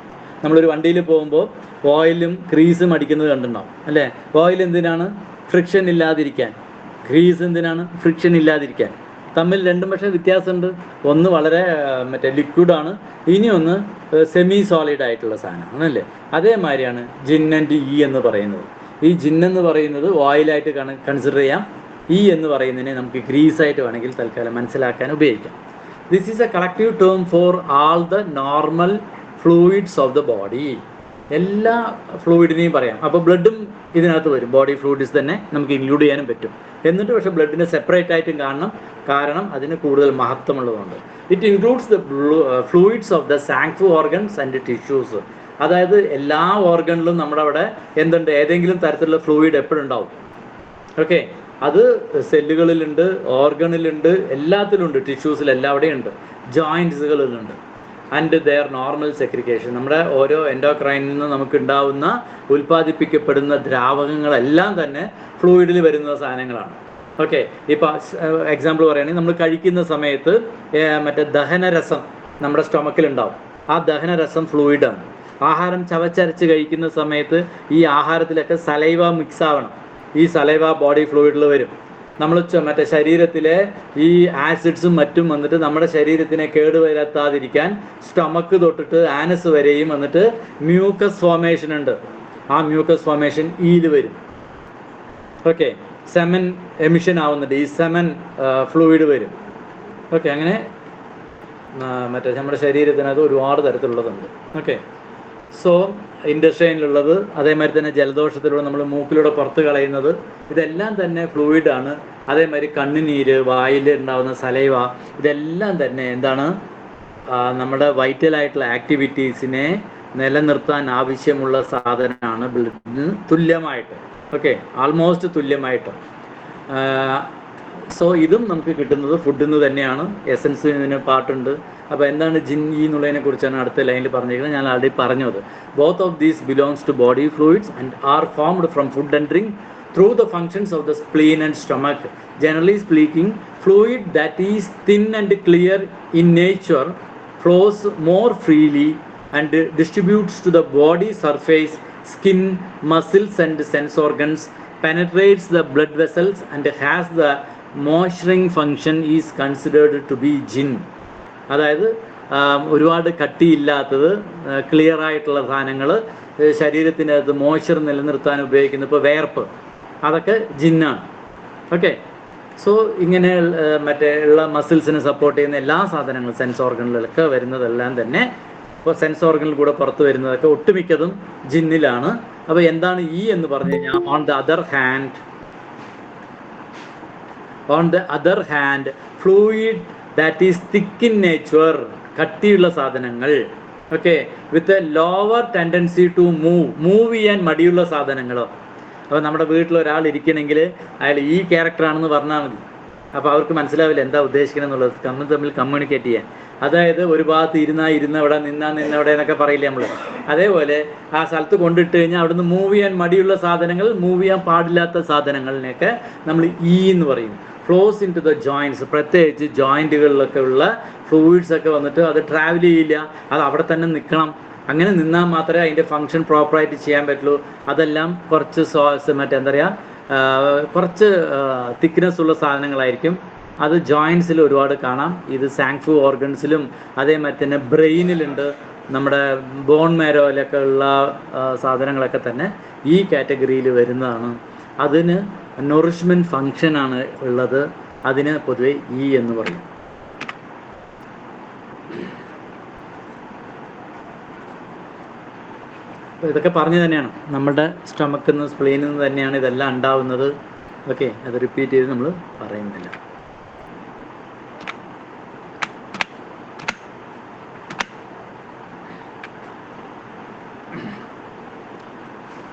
നമ്മളൊരു വണ്ടിയിൽ പോകുമ്പോൾ ഓയിലും ക്രീസും അടിക്കുന്നത് കണ്ടിട്ടുണ്ടാവും അല്ലേ? ഓയിൽ എന്തിനാണ്? ഫ്രിക്ഷൻ ഇല്ലാതിരിക്കാൻ. ക്രീസ് എന്തിനാണ്? ഫ്രിക്ഷൻ ഇല്ലാതിരിക്കാൻ. തമ്മിൽ രണ്ടും പക്ഷേ വ്യത്യാസമുണ്ട്. ഒന്ന് വളരെ മറ്റേ ലിക്വിഡാണ്, ഇനി ഒന്ന് സെമി സോളിഡ് ആയിട്ടുള്ള സാധനമാണ് അല്ലേ? അതേമാതിരിയാണ് ജിൻ ആൻഡ് ഇ എന്ന് പറയുന്നത്. ഈ ജിൻ എന്ന് പറയുന്നത് ഓയിലായിട്ട് കൺസിഡർ ചെയ്യാം. ഇ എന്ന് പറയുന്നതിനെ നമുക്ക് ഗ്രീസായിട്ട് വേണമെങ്കിൽ തൽക്കാലം മനസ്സിലാക്കാൻ ഉപയോഗിക്കാം. This is A collective term four all the normal fluids of the body. എല്ലാ ഫ്ലൂയിഡിനെയും പറയാം. അപ്പോൾ ബ്ലഡും ഇതിനകത്ത് വരും. ബോഡി ഫ്ലൂയിഡ്സ് തന്നെ നമുക്ക് ഇൻക്ലൂഡ് ചെയ്യാനും പറ്റും. എന്നിട്ട് പക്ഷേ ബ്ലഡിനെ സെപ്പറേറ്റ് ആയിട്ടും കാണണം, കാരണം അതിന് കൂടുതൽ മഹത്വമുള്ളതുകൊണ്ട്. It includes the fluids of the സാങ്ക്വ ഓർഗൻസ് ആൻഡ് ടിഷ്യൂസ്. അതായത് എല്ലാ ഓർഗണിലും നമ്മുടെ അവിടെ എന്തുണ്ട്? ഏതെങ്കിലും തരത്തിലുള്ള ഫ്ലൂയിഡ് എപ്പോഴും ഉണ്ടാവും. ഓക്കെ, അത് സെല്ലുകളിലുണ്ട്, ഓർഗണിലുണ്ട്, എല്ലാത്തിലുണ്ട്, ടിഷ്യൂസിൽ എല്ലാവിടെയും ഉണ്ട്, ജോയിൻറ്റ്സുകളിലുണ്ട്. And their normal secretion. നമ്മുടെ ഓരോ എൻഡോക്രൈനിൽ നിന്ന് നമുക്ക് ഉണ്ടാവുന്ന ഉൽപ്പാദിപ്പിക്കപ്പെടുന്ന ദ്രാവകങ്ങളെല്ലാം തന്നെ ഫ്ലൂയിഡിൽ വരുന്ന സാധനങ്ങളാണ്. ഓക്കെ, ഇപ്പോൾ എക്സാമ്പിൾ പറയുകയാണെങ്കിൽ നമ്മൾ കഴിക്കുന്ന സമയത്ത് മറ്റേ ദഹനരസം നമ്മുടെ സ്റ്റൊമക്കിലുണ്ടാവും. ആ ദഹനരസം ഫ്ലൂയിഡാണ്. ആഹാരം ചവച്ചരച്ച് കഴിക്കുന്ന സമയത്ത് ഈ ആഹാരത്തിലൊക്കെ സലൈവ മിക്സ് ആവണം. ഈ സലൈവ ബോഡി ഫ്ലൂയിഡിൽ വരും. നമ്മൾ മറ്റേ ശരീരത്തിലെ ഈ ആസിഡ്സും മറ്റും വന്നിട്ട് നമ്മുടെ ശരീരത്തിനെ കേടുവരുത്താതിരിക്കാൻ സ്റ്റൊമക്ക് തൊട്ടിട്ട് ആനസ് വരെയും വന്നിട്ട് മ്യൂക്കസ് ഫോർമേഷൻ ഉണ്ട്. ആ മ്യൂക്കസ് ഫോർമേഷൻ ഈയിൽ വരും. ഓക്കെ, സെമൻ എമിഷൻ ആവുന്നുണ്ട്, ഈ സെമൻ ഫ്ലൂയിഡ് വരും. ഓക്കെ, അങ്ങനെ മറ്റേ നമ്മുടെ ശരീരത്തിനകത്ത് ഒരുപാട് തരത്തിലുള്ളതുണ്ട്. ഓക്കെ, സോ ഇൻഡസ്ട്രിയിലുള്ളത്, അതേമാതിരി തന്നെ ജലദോഷത്തിലൂടെ നമ്മൾ മൂക്കിലൂടെ പുറത്ത് കളയുന്നത്, ഇതെല്ലാം തന്നെ ഫ്ലൂയിഡാണ്. അതേമാതിരി കണ്ണുനീര്, വായിൽ ഉണ്ടാകുന്ന സലൈവ, ഇതെല്ലാം തന്നെ എന്താണ്? നമ്മുടെ വൈറ്റലായിട്ടുള്ള ആക്ടിവിറ്റീസിനെ നിലനിർത്താൻ ആവശ്യമുള്ള സാധനമാണ് ബ്ലഡിന് തുല്യമായിട്ട്. ഓക്കെ, ആൾമോസ്റ്റ് തുല്യമായിട്ട്. സോ ഇതും നമുക്ക് കിട്ടുന്നത് ഫുഡിൽ നിന്ന് തന്നെയാണ്. എസൻസ് ഇതിന് പാട്ടുണ്ട്. അപ്പോൾ എന്താണ് ജിൻ ഇ എന്നുള്ളതിനെ കുറിച്ചാണ് അടുത്ത ലൈനിൽ പറഞ്ഞിരിക്കുന്നത്. ഞാൻ ആൾറെഡി പറഞ്ഞത്. Both of these belongs to body fluids and are formed from food and drink through the functions of the spleen and stomach. Generally speaking, fluid that is thin and clear in nature flows more freely and distributes to the body surface, skin, muscles and sense organs, penetrates the blood vessels and has the moisturizing function is considered to be jin. അതായത് ഒരുപാട് കട്ടിയില്ലാത്തത്, clear ആയിട്ടുള്ള സാധനങ്ങൾ, ശരീരത്തിനകത്ത് moisture നിലനിർത്താൻ ഉപയോഗിക്കുന്ന ഇപ്പോൾ വേർപ്പ്, അതൊക്കെ ജിന്നാണ്. Okay. So ഇങ്ങനെ മറ്റേ ഉള്ള മസിൽസിനെ സപ്പോർട്ട് ചെയ്യുന്ന എല്ലാ സാധനങ്ങളും സെൻസ് ഓർഗനുകളിലൊക്കെ വരുന്നതെല്ലാം തന്നെ, ഇപ്പോൾ സെൻസ് ഓർഗനിൽ കൂടെ പുറത്ത് വരുന്നതൊക്കെ ഒട്ടുമിക്കതും ജിന്നിലാണ്. അപ്പോൾ എന്താണ് ഈ എന്ന് പറഞ്ഞു കഴിഞ്ഞാൽ, on the other hand fluid that is thick in nature, കട്ടിയുള്ള സാധനങ്ങൾ, okay, with a lower tendency to move ചെയ്യാൻ മടിയുള്ള സാധനങ്ങളോ. അപ്പോൾ നമ്മുടെ വീട്ടിൽ ഒരാൾ ഇരിക്കണമെങ്കിൽ അയാൾ ഈ ക്യാരക്ടറാണെന്ന് പറഞ്ഞാൽ മതി, അപ്പോൾ അവർക്ക് മനസ്സിലാവില്ല എന്താ ഉദ്ദേശിക്കണം എന്നുള്ളത്, തമ്മിൽ കമ്മ്യൂണിക്കേറ്റ് ചെയ്യാൻ. അതായത് ഒരു ഭാഗത്ത് ഇരുന്നവിടെ നിന്നവിടെ എന്നൊക്കെ പറയില്ലേ നമ്മൾ, അതേപോലെ ആ സ്ഥലത്ത് കൊണ്ടിട്ട് കഴിഞ്ഞാൽ അവിടുന്ന് മൂവ് ചെയ്യാൻ മടിയുള്ള സാധനങ്ങൾ, മൂവ് ചെയ്യാൻ പാടില്ലാത്ത സാധനങ്ങളിനെയൊക്കെ നമ്മൾ ഈ എന്ന് പറയും. Flows into the joints, പ്രത്യേകിച്ച് ജോയിൻറ്റുകളിലൊക്കെ ഉള്ള ഫ്ലൂയിഡ്സ് ഒക്കെ വന്നിട്ട് അത് ട്രാവൽ ചെയ്യില്ല, അത് അവിടെ തന്നെ നിൽക്കണം. അങ്ങനെ നിന്നാൽ മാത്രമേ അതിൻ്റെ ഫങ്ഷൻ പ്രോപ്പറായിട്ട് ചെയ്യാൻ പറ്റുള്ളൂ. അതെല്ലാം കുറച്ച് എന്താ പറയുക, കുറച്ച് തിക്നെസ് ഉള്ള സാധനങ്ങളായിരിക്കും. അത് ജോയിൻറ്റ്സിൽ ഒരുപാട് കാണാം. ഇത് സാങ്ഫു ഓർഗൻസിലും അതേമാതിരി തന്നെ ബ്രെയിനിലുണ്ട്, നമ്മുടെ ബോൺ മാരോയിലൊക്കെ ഉള്ള സാധനങ്ങളൊക്കെ തന്നെ ഈ കാറ്റഗറിയിൽ വരുന്നതാണ്. അതിന് നൊറിഷ്മെൻറ്റ് ഫങ്ഷനാണ് ഉള്ളത്, അതിന് പൊതുവെ ഈ എന്ന് പറയും. ഇതൊക്കെ പറഞ്ഞു തന്നെയാണ്, നമ്മുടെ സ്റ്റൊമക്കിൽ നിന്ന് സ്പ്ലീനിൽ നിന്ന് തന്നെയാണ് ഇതെല്ലാം ഉണ്ടാവുന്നത്. ഓക്കെ, അത് റിപ്പീറ്റ് ചെയ്ത് നമ്മൾ പറയുന്നില്ല.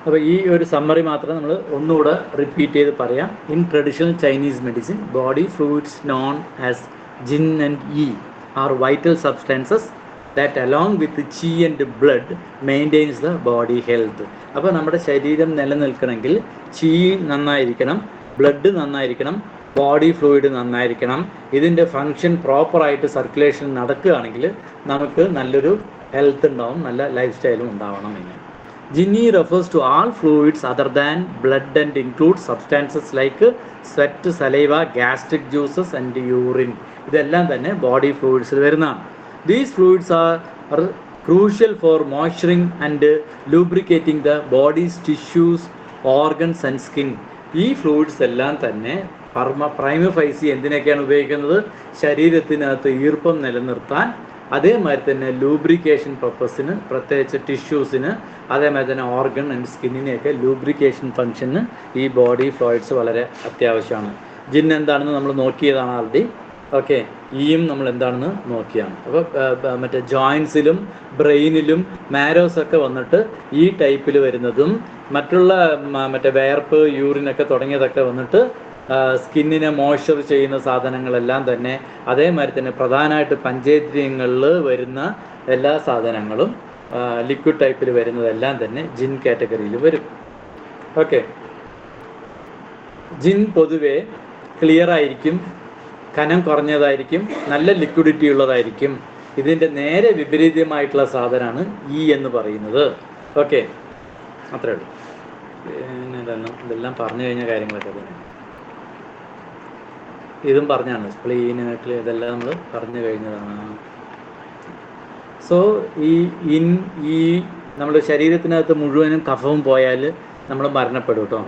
അപ്പോൾ ഈ ഒരു സമ്മറി മാത്രം നമ്മൾ ഒന്നുകൂടെ റിപ്പീറ്റ് ചെയ്ത് പറയാം. In traditional Chinese medicine, body fluids known as jin and ഈ are vital substances that along with chi and blood maintains the body health. അപ്പോൾ നമ്മുടെ ശരീരം നിലനിൽക്കണമെങ്കിൽ chi നന്നായിരിക്കണം, ബ്ലഡ് നന്നായിരിക്കണം, ബോഡി ഫ്ലൂയിഡ് നന്നായിരിക്കണം. ഇതിൻ്റെ ഫങ്ഷൻ പ്രോപ്പറായിട്ട് സർക്കുലേഷൻ നടക്കുകയാണെങ്കിൽ നമുക്ക് നല്ലൊരു ഹെൽത്ത് ഉണ്ടാവും, നല്ല ലൈഫ് സ്റ്റൈലും ഉണ്ടാവണം. എന്ന് ജിന്നി refers to all fluids other than blood and includes substances like sweat, saliva, gastric juices and urine. ഇതെല്ലാം തന്നെ ബോഡി ഫ്ലൂയിഡ്സിൽ വരുന്നതാണ്. These fluids are crucial for moisturizing and lubricating the body's tissues, organs and skin. ഈ fluids എല്ലാം തന്നെ പ്രൈമ ഫൈസി എന്തിനൊക്കെയാണ് ഉപയോഗിക്കുന്നത്? ശരീരത്തിനകത്ത് ഈർപ്പം നിലനിർത്താൻ, അതേമാതിരി തന്നെ ലൂബ്രിക്കേഷൻ പർപ്പസിന്, പ്രത്യേകിച്ച് ടിഷ്യൂസിന്, അതേമാതിരി തന്നെ ഓർഗൻ ആൻഡ് സ്കിന്നിനെയൊക്കെ ലൂബ്രിക്കേഷൻ ഫങ്ഷന് ഈ ബോഡി ഫ്ലൂയിഡ്സ് വളരെ അത്യാവശ്യമാണ്. ജിൻ എന്താണെന്ന് നമ്മൾ നോക്കിയതാണ് ആൾറെഡി. ഓക്കെ, ഈയും നമ്മൾ എന്താണെന്ന് നോക്കിയാണ്. അപ്പോൾ മറ്റേ ജോയിൻസിലും ബ്രെയിനിലും മാരോസൊക്കെ വന്നിട്ട് ഈ ടൈപ്പിൽ വരുന്നതും, മറ്റുള്ള മറ്റേ വേർപ്പ്, യൂറിനൊക്കെ തുടങ്ങിയതൊക്കെ വന്നിട്ട് സ്കിന്നിനെ മോയ്സ്ചർ ചെയ്യുന്ന സാധനങ്ങളെല്ലാം തന്നെ, അതേമാതിരി തന്നെ പ്രധാനമായിട്ട് പഞ്ചേന്ദ്രിയങ്ങളിൽ വരുന്ന എല്ലാ സാധനങ്ങളും ലിക്വിഡ് ടൈപ്പിൽ വരുന്നതെല്ലാം തന്നെ ജിൻ കാറ്റഗറിയിൽ വരും. ഓക്കെ, ജിൻ പൊതുവെ ക്ലിയർ ആയിരിക്കും, കനം കുറഞ്ഞതായിരിക്കും, നല്ല ലിക്വിഡിറ്റി ഉള്ളതായിരിക്കും. ഇതിൻ്റെ നേരെ വിപരീതമായിട്ടുള്ള സാധനമാണ് ഈ എന്ന് പറയുന്നത്. ഓക്കെ, അത്രേ ഉള്ളൂ. ഇതെല്ലാം പറഞ്ഞു കഴിഞ്ഞ കാര്യങ്ങളൊക്കെ തന്നെ ഇതും പറഞ്ഞാണ്, സ്പ്ലീന്, ഇതെല്ലാം നമ്മൾ പറഞ്ഞു കഴിഞ്ഞതാണ്. സോ ഈ നമ്മുടെ ശരീരത്തിനകത്ത് മുഴുവനും കഫവും പോയാൽ നമ്മൾ മരണപ്പെടും കേട്ടോ.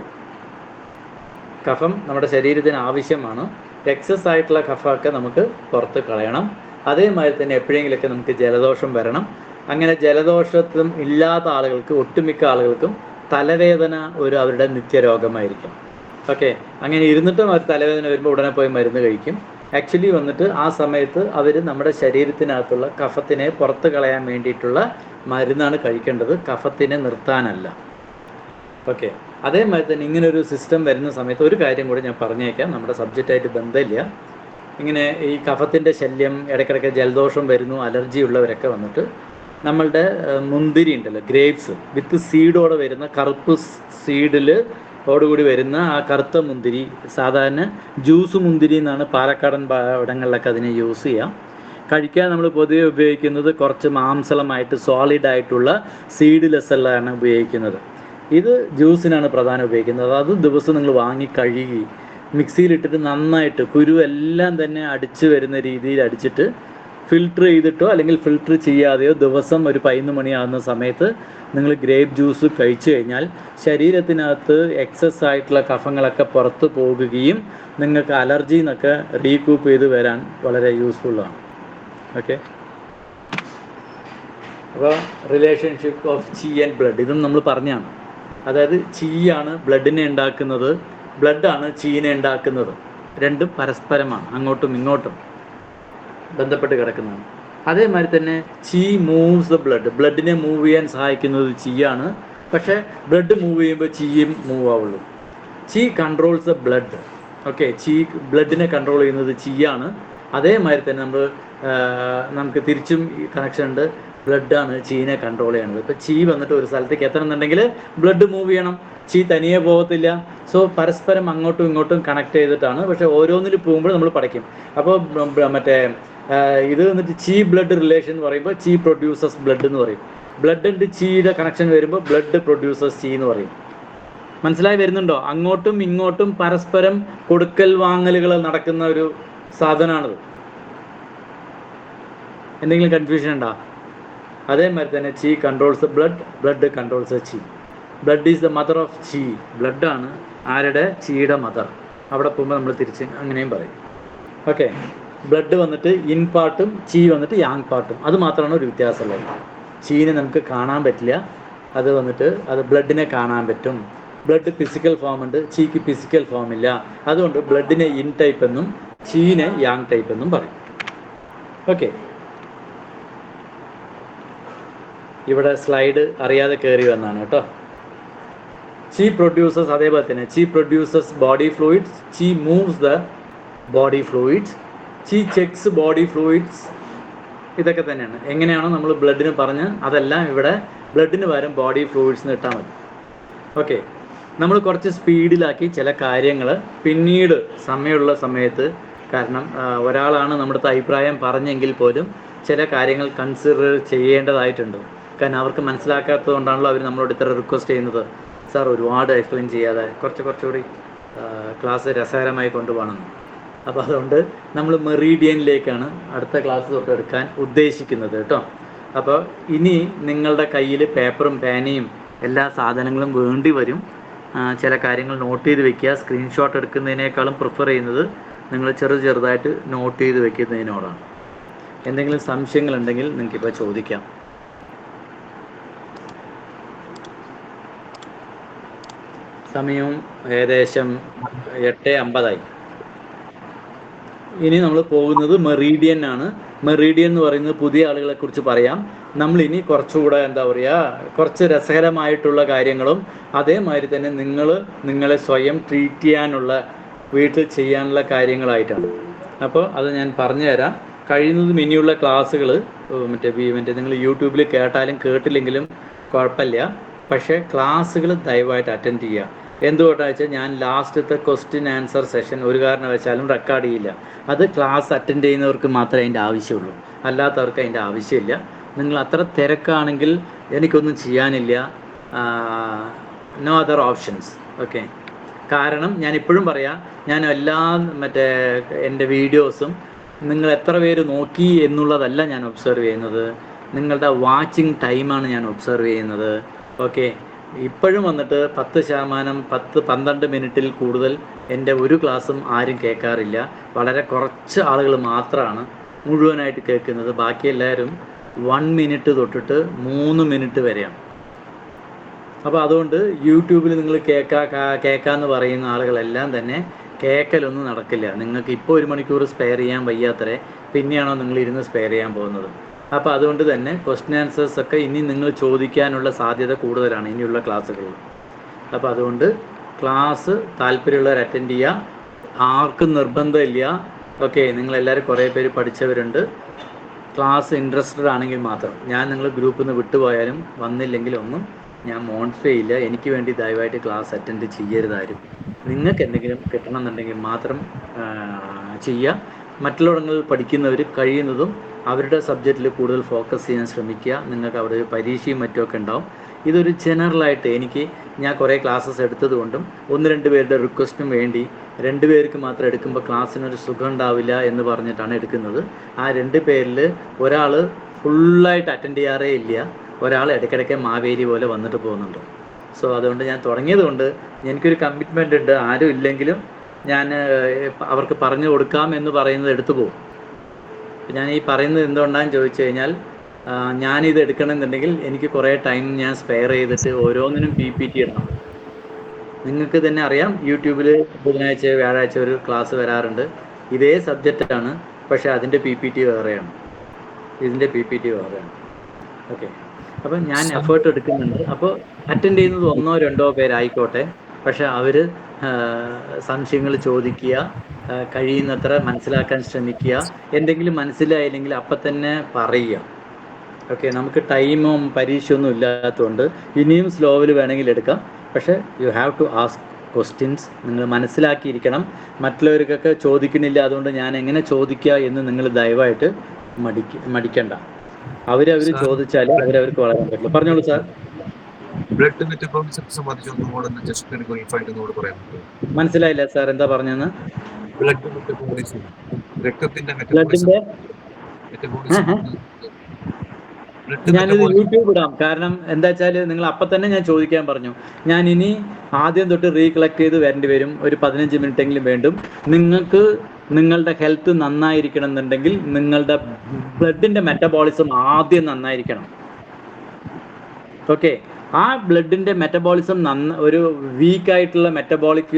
കഫം നമ്മുടെ ശരീരത്തിന് ആവശ്യമാണ്. എക്സസ് ആയിട്ടുള്ള കഫമൊക്കെ നമുക്ക് പുറത്ത് കളയണം. അതേമാതിരി തന്നെ എപ്പോഴെങ്കിലൊക്കെ നമുക്ക് ജലദോഷം വരണം. അങ്ങനെ ജലദോഷത്തും ഇല്ലാത്ത ആളുകൾക്ക്, ഒട്ടുമിക്ക ആളുകൾക്കും തലവേദന അവരുടെ നിത്യരോഗമായിരിക്കും. ഓക്കെ, അങ്ങനെ ഇരുന്നിട്ടും അവർ തലവേദന വരുമ്പോൾ ഉടനെ പോയി മരുന്ന് കഴിക്കും. ആക്ച്വലി വന്നിട്ട് ആ സമയത്ത് അവർ നമ്മുടെ ശരീരത്തിനകത്തുള്ള കഫത്തിനെ പുറത്ത് കളയാൻ വേണ്ടിയിട്ടുള്ള മരുന്നാണ് കഴിക്കേണ്ടത്, കഫത്തിനെ നിർത്താനല്ല. ഓക്കെ, അതേമാതിരി തന്നെ ഇങ്ങനൊരു സിസ്റ്റം വരുന്ന സമയത്ത് ഒരു കാര്യം കൂടി ഞാൻ പറഞ്ഞേക്കാം, നമ്മുടെ സബ്ജക്റ്റായിട്ട് ബന്ധമില്ല. ഇങ്ങനെ ഈ കഫത്തിൻ്റെ ശല്യം, ഇടയ്ക്കിടയ്ക്ക് ജലദോഷം വരുന്നു, അലർജി ഉള്ളവരൊക്കെ വന്നിട്ട് നമ്മളുടെ മുന്തിരി ഉണ്ടല്ലോ, ഗ്രേപ്സ് വിത്ത് സീഡോടെ വരുന്ന, കറുപ്പ് സീഡിൽ ഓടുകൂടി വരുന്ന ആ കറുത്ത മുന്തിരി, സാധാരണ ജ്യൂസ് മുന്തിരി എന്നാണ് പാലക്കാടൻ ഇടങ്ങളിലൊക്കെ അതിനെ യൂസ് ചെയ്യാം. കഴിക്കാൻ നമ്മൾ പൊതുവെ ഉപയോഗിക്കുന്നത് കുറച്ച് മാംസളമായിട്ട് സോളിഡായിട്ടുള്ള സീഡ്ലെസ് എല്ലാമാണ് ഉപയോഗിക്കുന്നത്. ഇത് ജ്യൂസിനാണ് പ്രധാനം ഉപയോഗിക്കുന്നത്. അത് ദിവസം നിങ്ങൾ വാങ്ങി കഴുകി മിക്സിയിലിട്ടിട്ട് നന്നായിട്ട് കുരുവെല്ലാം തന്നെ അടിച്ച് വരുന്ന രീതിയിൽ അടിച്ചിട്ട് ഫിൽട്ടർ ചെയ്തിട്ടോ അല്ലെങ്കിൽ ഫിൽട്ടർ ചെയ്യാതെയോ ദിവസം ഒരു 11 മണിയാകുന്ന സമയത്ത് നിങ്ങൾ ഗ്രേപ്പ് ജ്യൂസ് കഴിച്ചു കഴിഞ്ഞാൽ ശരീരത്തിനകത്ത് എക്സസ് ആയിട്ടുള്ള കഫങ്ങളൊക്കെ പുറത്ത് പോകുകയും നിങ്ങൾക്ക് അലർജി എന്നൊക്കെ റീകൂപ്പ് ചെയ്ത് വരാൻ വളരെ യൂസ്ഫുള്ളാണ്. ഓക്കെ, അപ്പോൾ റിലേഷൻഷിപ്പ് ഓഫ് ചീ ആൻഡ് ബ്ലഡ് ഇതും നമ്മൾ പറഞ്ഞാണ്. അതായത് ചീയാണ് ബ്ലഡിനെ ഉണ്ടാക്കുന്നത്, ബ്ലഡാണ് ചീനെ ഉണ്ടാക്കുന്നത്. രണ്ടും പരസ്പരമാണ്, അങ്ങോട്ടും ഇങ്ങോട്ടും ബന്ധപ്പെട്ട് കിടക്കുന്നതാണ്. അതേമാതിരി തന്നെ ചീ മൂവ്സ് ദ ബ്ലഡ്, ബ്ലഡിനെ മൂവ് ചെയ്യാൻ സഹായിക്കുന്നത് ചീയാണ്. പക്ഷേ ബ്ലഡ് മൂവ് ചെയ്യുമ്പോൾ ചീയും മൂവ് ആവുള്ളൂ. ചീ കൺട്രോൾസ് ദ ബ്ലഡ്. ഓക്കെ, ചീ ബ്ലഡിനെ കൺട്രോൾ ചെയ്യുന്നത് ചീയാണ്. അതേമാതിരി തന്നെ നമുക്ക് തിരിച്ചും കണക്ഷൻ ഉണ്ട്, ബ്ലഡാണ് ചീനെ കൺട്രോൾ ചെയ്യണത്. ഇപ്പോൾ ചീ വന്നിട്ട് ഒരു സ്ഥലത്തേക്ക് എത്തണമെന്നുണ്ടെങ്കിൽ ബ്ലഡ് മൂവ് ചെയ്യണം, ചീ തനിയെ പോകത്തില്ല. സോ പരസ്പരം അങ്ങോട്ടും ഇങ്ങോട്ടും കണക്ട് ചെയ്തിട്ടാണ്. പക്ഷേ ഓരോന്നിൽ പോകുമ്പോൾ നമ്മൾ പഠിക്കും. അപ്പോൾ ഇത് വന്നിട്ട് ചീ ബ്ലഡ് റിലേഷൻ എന്ന് പറയുമ്പോൾ ചീ പ്രൊഡ്യൂസസ് ബ്ലഡ് എന്ന് പറയും. ബ്ലഡ് ആൻഡ് ചീയുടെ കണക്ഷൻ വരുമ്പോൾ ബ്ലഡ് പ്രൊഡ്യൂസസ് ചീ എന്ന് പറയും. മനസ്സിലായി വരുന്നുണ്ടോ? അങ്ങോട്ടും ഇങ്ങോട്ടും പരസ്പരം കൊടുക്കൽ വാങ്ങലുകൾ നടക്കുന്ന ഒരു സാധനമാണിത്. എന്തെങ്കിലും കൺഫ്യൂഷൻ ഉണ്ടോ? അതേമാതിരി തന്നെ ചീ കൺട്രോൾസ് ബ്ലഡ്, ബ്ലഡ് കൺട്രോൾസ് ചീ. Blood is the mother of ചീ. ബ്ലഡാണ് ആരുടെ? ചീയുടെ മദർ. അവിടെ പോകുമ്പോൾ നമ്മൾ തിരിച്ച് അങ്ങനെയും പറയും. ഓക്കെ, ബ്ലഡ് വന്നിട്ട് ഇൻ പാർട്ടും ചീ വന്നിട്ട് യാങ് പാർട്ടും. അത് മാത്രമാണ് ഒരു വ്യത്യാസമുള്ളത്. ചീനെ നമുക്ക് കാണാൻ പറ്റില്ല, അത് ബ്ലഡിനെ കാണാൻ പറ്റും. ബ്ലഡ് ഫിസിക്കൽ ഫോം ഉണ്ട്, ചീക്ക് ഫിസിക്കൽ ഫോം ഇല്ല. അതുകൊണ്ട് ബ്ലഡിനെ ഇൻ ടൈപ്പ് എന്നും ചീനെ യാങ് ടൈപ്പ് എന്നും പറയും. ഓക്കെ, ഇവിടെ സ്ലൈഡ് അറിയാതെ കയറി വന്നാണ് കേട്ടോ. ചീ പ്രൊഡ്യൂസസ്, അതേപോലെ തന്നെ ചീ പ്രൊഡ്യൂസസ് ബോഡി ഫ്ലൂയിഡ്സ്, ചീ മൂവ്സ് ദ ബോഡി ഫ്ലൂയിഡ്സ്, ചീ ചെക്സ് ബോഡി ഫ്ലൂയിഡ്സ്. ഇതൊക്കെ തന്നെയാണ്. എങ്ങനെയാണോ നമ്മൾ ബ്ലഡിന് പറഞ്ഞ് അതെല്ലാം ഇവിടെ ബ്ലഡിന് പകരം ബോഡി ഫ്ലൂയിഡ്സ് ഇട്ടാൽ മതി. ഓക്കെ, നമ്മൾ കുറച്ച് സ്പീഡിലാക്കി ചില കാര്യങ്ങൾ പിന്നീട് സമയമുള്ള സമയത്ത്, കാരണം ഒരാളാണ് നമ്മുടെ അഭിപ്രായം പറഞ്ഞെങ്കിൽ പോലും ചില കാര്യങ്ങൾ കൺസിഡർ ചെയ്യേണ്ടതായിട്ടുണ്ട്. കാരണം അവർക്ക് മനസ്സിലാക്കാത്തത് കൊണ്ടാണല്ലോ അവർ നമ്മളോട് ഇത്ര റിക്വസ്റ്റ് ചെയ്യുന്നത്, സാർ ഒരുപാട് എക്സ്പ്ലെയിൻ ചെയ്യാതെ കുറച്ചുകൂടി ക്ലാസ് രസകരമായി കൊണ്ടുപോകണം. അപ്പോൾ അതുകൊണ്ട് നമ്മൾ മെറീഡിയനിലേക്കാണ് അടുത്ത ക്ലാസ് തൊട്ട് എടുക്കാൻ ഉദ്ദേശിക്കുന്നത് കേട്ടോ. അപ്പോൾ ഇനി നിങ്ങളുടെ കയ്യിൽ പേപ്പറും പേനയും എല്ലാ സാധനങ്ങളും വേണ്ടി വരും. ചില കാര്യങ്ങൾ നോട്ട് ചെയ്ത് വെക്കുക. സ്ക്രീൻഷോട്ട് എടുക്കുന്നതിനേക്കാളും പ്രിഫർ ചെയ്യുന്നത് നിങ്ങൾ ചെറുതായിട്ട് നോട്ട് ചെയ്ത് വെക്കുന്നതിനോടാണ്. എന്തെങ്കിലും സംശയങ്ങളുണ്ടെങ്കിൽ നിങ്ങൾക്കിപ്പോൾ ചോദിക്കാം. സമയവും ഏകദേശം 8:50. ഇനി നമ്മൾ പോകുന്നത് മെറീഡിയൻ ആണ്. മെറീഡിയൻ എന്ന് പറയുന്നത് പുതിയ ആളുകളെ കുറിച്ച് പറയാം. നമ്മളിനി കുറച്ചുകൂടെ കുറച്ച് രസകരമായിട്ടുള്ള കാര്യങ്ങളും അതേമാതിരി തന്നെ നിങ്ങളെ സ്വയം ട്രീറ്റ് ചെയ്യാനുള്ള, വീട്ടിൽ ചെയ്യാനുള്ള കാര്യങ്ങളായിട്ടാണ്. അപ്പോൾ അത് ഞാൻ പറഞ്ഞു തരാം. കഴിയുന്നതും ഇനിയുള്ള ക്ലാസ്സുകൾ നിങ്ങൾ യൂട്യൂബിൽ കേട്ടാലും കേട്ടില്ലെങ്കിലും കുഴപ്പമില്ല. പക്ഷേ ക്ലാസ്സുകൾ ദയവായിട്ട് അറ്റൻഡ് ചെയ്യുക. എന്തുകൊണ്ടാണെന്ന് വെച്ചാൽ ഞാൻ ലാസ്റ്റത്തെ ക്വസ്റ്റ്യൻ ആൻസർ സെഷൻ ഒരു കാരണവശാലും റെക്കോർഡ് ചെയ്യില്ല. അത് ക്ലാസ് അറ്റൻഡ് ചെയ്യുന്നവർക്ക് മാത്രമേ അതിൻ്റെ ആവശ്യമുള്ളൂ, അല്ലാത്തവർക്ക് അതിൻ്റെ ആവശ്യമില്ല. നിങ്ങൾ അത്ര തിരക്കാണെങ്കിൽ എനിക്കൊന്നും ചെയ്യാനില്ല, നോ അതർ ഓപ്ഷൻസ്. ഓക്കെ, കാരണം ഞാൻ ഇപ്പോഴും പറയാം, ഞാൻ എല്ലാ എൻ്റെ വീഡിയോസും നിങ്ങൾ എത്ര പേര് നോക്കി എന്നുള്ളതല്ല ഞാൻ ഒബ്സർവ് ചെയ്യുന്നത്, നിങ്ങളുടെ വാച്ചിങ് ടൈമാണ് ഞാൻ ഒബ്സർവ് ചെയ്യുന്നത്. ഓക്കെ, ഇപ്പോഴും വന്നിട്ട് 10%, 10-12 മിനിറ്റിൽ കൂടുതൽ എൻ്റെ ഒരു ക്ലാസ്സും ആരും കേൾക്കാറില്ല. വളരെ കുറച്ച് ആളുകൾ മാത്രമാണ് മുഴുവനായിട്ട് കേൾക്കുന്നത്. ബാക്കി എല്ലാവരും 1 മിനിറ്റ് തൊട്ടിട്ട് 3 മിനിറ്റ് വരെയാണ്. അപ്പോൾ അതുകൊണ്ട് യൂട്യൂബിൽ നിങ്ങൾ കേൾക്കാമെന്ന് പറയുന്ന ആളുകളെല്ലാം തന്നെ കേൾക്കലൊന്നും നടക്കില്ല. നിങ്ങൾക്ക് ഇപ്പോൾ 1 മണിക്കൂർ സ്പെയർ ചെയ്യാൻ വയ്യാത്തരെ പിന്നെയാണോ നിങ്ങൾ ഇരുന്ന് സ്പെയർ ചെയ്യാൻ പോകുന്നത്? അപ്പോൾ അതുകൊണ്ട് തന്നെ ക്വസ്റ്റ്യൻ ആൻസേഴ്സ് ഒക്കെ ഇനി നിങ്ങൾ ചോദിക്കാനുള്ള സാധ്യത കൂടുതലാണ് ഇനിയുള്ള ക്ലാസ്സുകളിൽ. അപ്പോൾ അതുകൊണ്ട് ക്ലാസ് താല്പര്യമുള്ളവർ അറ്റൻഡ് ചെയ്യുക, ആർക്കും നിർബന്ധമില്ല. ഓക്കെ, നിങ്ങളെല്ലാവരും കുറേ പേര് പഠിച്ചവരുണ്ട്. ക്ലാസ് ഇൻട്രസ്റ്റഡ് ആണെങ്കിൽ മാത്രം. ഞാൻ നിങ്ങൾ ഗ്രൂപ്പിൽ നിന്ന് വിട്ടുപോയാലും വന്നില്ലെങ്കിലും ഒന്നും ഞാൻ മോണിറ്റർ ചെയ്യില്ല. എനിക്ക് വേണ്ടി ദയവായിട്ട് ക്ലാസ് അറ്റൻഡ് ചെയ്യരുതാരും. നിങ്ങൾക്ക് എന്തെങ്കിലും കിട്ടണമെന്നുണ്ടെങ്കിൽ മാത്രം ചെയ്യുക. മറ്റുള്ളവങ്ങളിൽ പഠിക്കുന്നവർ കഴിയുന്നതും അവരുടെ സബ്ജക്റ്റിൽ കൂടുതൽ ഫോക്കസ് ചെയ്യാൻ ശ്രമിക്കുക. നിങ്ങൾക്ക് അവിടെ ഒരു പരീക്ഷയും മറ്റുമൊക്കെ ഉണ്ടാവും. ഇതൊരു ജനറലായിട്ട് ഞാൻ കുറേ ക്ലാസ്സസ് എടുത്തതുകൊണ്ടും 1-2 പേരുടെ റിക്വസ്റ്റിനും വേണ്ടി 2 പേർക്ക് മാത്രം എടുക്കുമ്പോൾ ക്ലാസ്സിനൊരു സുഖം ഉണ്ടാവില്ല എന്ന് പറഞ്ഞിട്ടാണ് എടുക്കുന്നത്. ആ 2 പേരിൽ ഒരാൾ ഫുള്ളായിട്ട് അറ്റൻഡ് ചെയ്യാറേ ഇല്ല, ഒരാൾ ഇടയ്ക്കിടയ്ക്ക് മാവേലി പോലെ വന്നിട്ട് പോകുന്നുണ്ട്. സോ അതുകൊണ്ട് ഞാൻ തുടങ്ങിയത് കൊണ്ട് എനിക്കൊരു കമ്മിറ്റ്മെൻ്റ് ഉണ്ട്. ആരും ഇല്ലെങ്കിലും ഞാൻ അവർക്ക് പറഞ്ഞു കൊടുക്കാം എന്ന് പറയുന്നത് എടുത്തു പോകും. ഞാൻ ഈ പറയുന്നത് എന്തുകൊണ്ടാണെന്ന് ചോദിച്ചു കഴിഞ്ഞാൽ, ഞാനിത് എടുക്കണമെന്നുണ്ടെങ്കിൽ എനിക്ക് കുറേ ടൈം ഞാൻ സ്പെയർ ചെയ്തിട്ട് ഓരോന്നിനും PPT ഇടണം. നിങ്ങൾക്ക് തന്നെ അറിയാം, യൂട്യൂബിൽ ബുധനാഴ്ച വ്യാഴാഴ്ച ഒരു ക്ലാസ് വരാറുണ്ട്. ഇതേ സബ്ജക്റ്റാണ്, പക്ഷേ അതിൻ്റെ PPT വേറെയാണ്, ഇതിൻ്റെ PPT വേറെയാണ്. ഓക്കെ, അപ്പം ഞാൻ എഫേർട്ട് എടുക്കുന്നുണ്ട്. അപ്പോൾ അറ്റൻഡ് ചെയ്യുന്നത് 1-2 പേരായിക്കോട്ടെ, പക്ഷെ അവർ സംശയങ്ങൾ ചോദിക്കുക, കഴിയുന്നത്ര മനസ്സിലാക്കാൻ ശ്രമിക്കുക. എന്തെങ്കിലും മനസ്സിലായില്ലെങ്കിൽ അപ്പം തന്നെ പറയുക. ഓക്കെ, നമുക്ക് ടൈമും പരീക്ഷയൊന്നും ഇല്ലാത്തതുകൊണ്ട് ഇനിയും സ്ലോവിൽ വേണമെങ്കിൽ എടുക്കാം. പക്ഷേ you have to ask questions. നിങ്ങൾ മനസ്സിലാക്കിയിരിക്കണം. മറ്റുള്ളവർക്കൊക്കെ ചോദിക്കുന്നില്ല, അതുകൊണ്ട് ഞാൻ എങ്ങനെ ചോദിക്കുക എന്ന് നിങ്ങൾ ദയവായിട്ട് മടിക്കണ്ട. അവരവർ ചോദിച്ചാൽ അവരവർക്ക് വളരാൻ പറ്റുള്ളൂ. പറഞ്ഞോളൂ സാർ. ബ്ലഡ് മെറ്റബോളിസം സംബന്ധിച്ച് ഒന്നുകൂടെ ജസ്റ്റ് ബ്രീഫായിട്ട് ഒന്നുകൂടെ പറയാൻ പറ്റുമോ? മനസ്സിലായില്ല സാർ, എന്താ പറഞ്ഞെന്ന്? ബ്ലഡ് മെറ്റബോളിസം, രക്തത്തിന്റെ മെറ്റബോളിസം. ഞാനിത് യൂട്യൂബ് ഇടാം. കാരണം എന്താ വെച്ചാൽ നിങ്ങൾ അപ്പം തന്നെ ഞാൻ ചോദിക്കാൻ പറഞ്ഞു. ഞാൻ ഇനി ആദ്യം തൊട്ട് റീകളക്ട് ചെയ്ത് വരേണ്ടി വരും. ഒരു 15 മിനിറ്റെങ്കിലും വേണ്ടും. നിങ്ങൾക്ക് നിങ്ങളുടെ ഹെൽത്ത് നന്നായിരിക്കണം എന്നുണ്ടെങ്കിൽ നിങ്ങളുടെ ബ്ലഡിൻ്റെ മെറ്റബോളിസം ആദ്യം നന്നായിരിക്കണം. ഓക്കെ, ആ ബ്ലഡിൻ്റെ മെറ്റബോളിസം ഒരു വീക്കായിട്ടുള്ള മെറ്റബോളിക്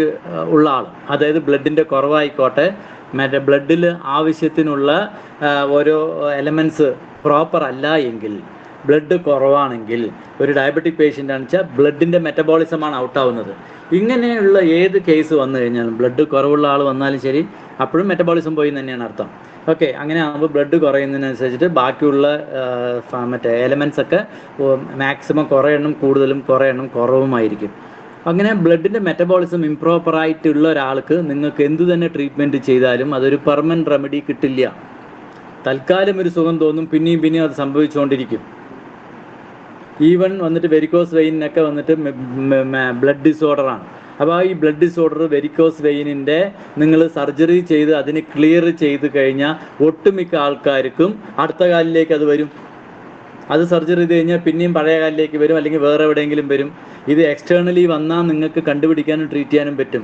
ഉള്ള ആൾ, അതായത് ബ്ലഡിൻ്റെ കുറവായിക്കോട്ടെ, ബ്ലഡിൽ ആവശ്യത്തിനുള്ള ഓരോ എലമെൻറ്റ്സ് പ്രോപ്പർ അല്ല എങ്കിൽ, ബ്ലഡ് കുറവാണെങ്കിൽ, ഒരു ഡയബറ്റിക് പേഷ്യൻ്റ് ആണെന്ന് വെച്ചാൽ ബ്ലഡിൻ്റെ മെറ്റബോളിസമാണ് ഔട്ടാവുന്നത്. ഇങ്ങനെയുള്ള ഏത് കേസ് വന്നു കഴിഞ്ഞാലും, ബ്ലഡ് കുറവുള്ള ആൾ വന്നാലും ശരി, അപ്പോഴും മെറ്റബോളിസം പോയി തന്നെയാണ് അർത്ഥം. ഓക്കെ, അങ്ങനെ ആകുമ്പോൾ ബ്ലഡ് കുറയുന്നതിനനുസരിച്ചിട്ട് ബാക്കിയുള്ള എലമെൻറ്റ്സ് ഒക്കെ മാക്സിമം കുറേ എണ്ണം കൂടുതലും കുറേ എണ്ണം കുറവുമായിരിക്കും. അങ്ങനെ ബ്ലഡിൻ്റെ മെറ്റബോളിസം ഇംപ്രോപ്പറായിട്ടുള്ള ഒരാൾക്ക് നിങ്ങൾക്ക് എന്തു തന്നെ ട്രീറ്റ്മെൻറ്റ് ചെയ്താലും അതൊരു പെർമനൻറ്റ് റെമഡി കിട്ടില്ല. തൽക്കാലം ഒരു സുഖം തോന്നും, പിന്നെയും അത് സംഭവിച്ചുകൊണ്ടിരിക്കും. ഈവൻ വന്നിട്ട് വെരിക്കോസ് വെയിനൊക്കെ വന്നിട്ട് ബ്ലഡ് ഡിസോർഡറാണ്. അപ്പോൾ ഈ ബ്ലഡ് ഡിസോർഡർ, വെരിക്കോസ് വെയിനിൻ്റെ നിങ്ങൾ സർജറി ചെയ്ത് അതിനെ ക്ലിയർ ചെയ്ത് കഴിഞ്ഞാൽ ഒട്ടുമിക്ക ആൾക്കാർക്കും അടുത്ത കാലിലേക്ക് അത് വരും. അത് സർജറി ചെയ്ത് കഴിഞ്ഞാൽ പിന്നെയും പഴയ കാലിലേക്ക് വരും, അല്ലെങ്കിൽ വേറെ എവിടെയെങ്കിലും വരും. ഇത് എക്സ്റ്റേണലി വന്നാൽ നിങ്ങൾക്ക് കണ്ടുപിടിക്കാനും ട്രീറ്റ് ചെയ്യാനും പറ്റും.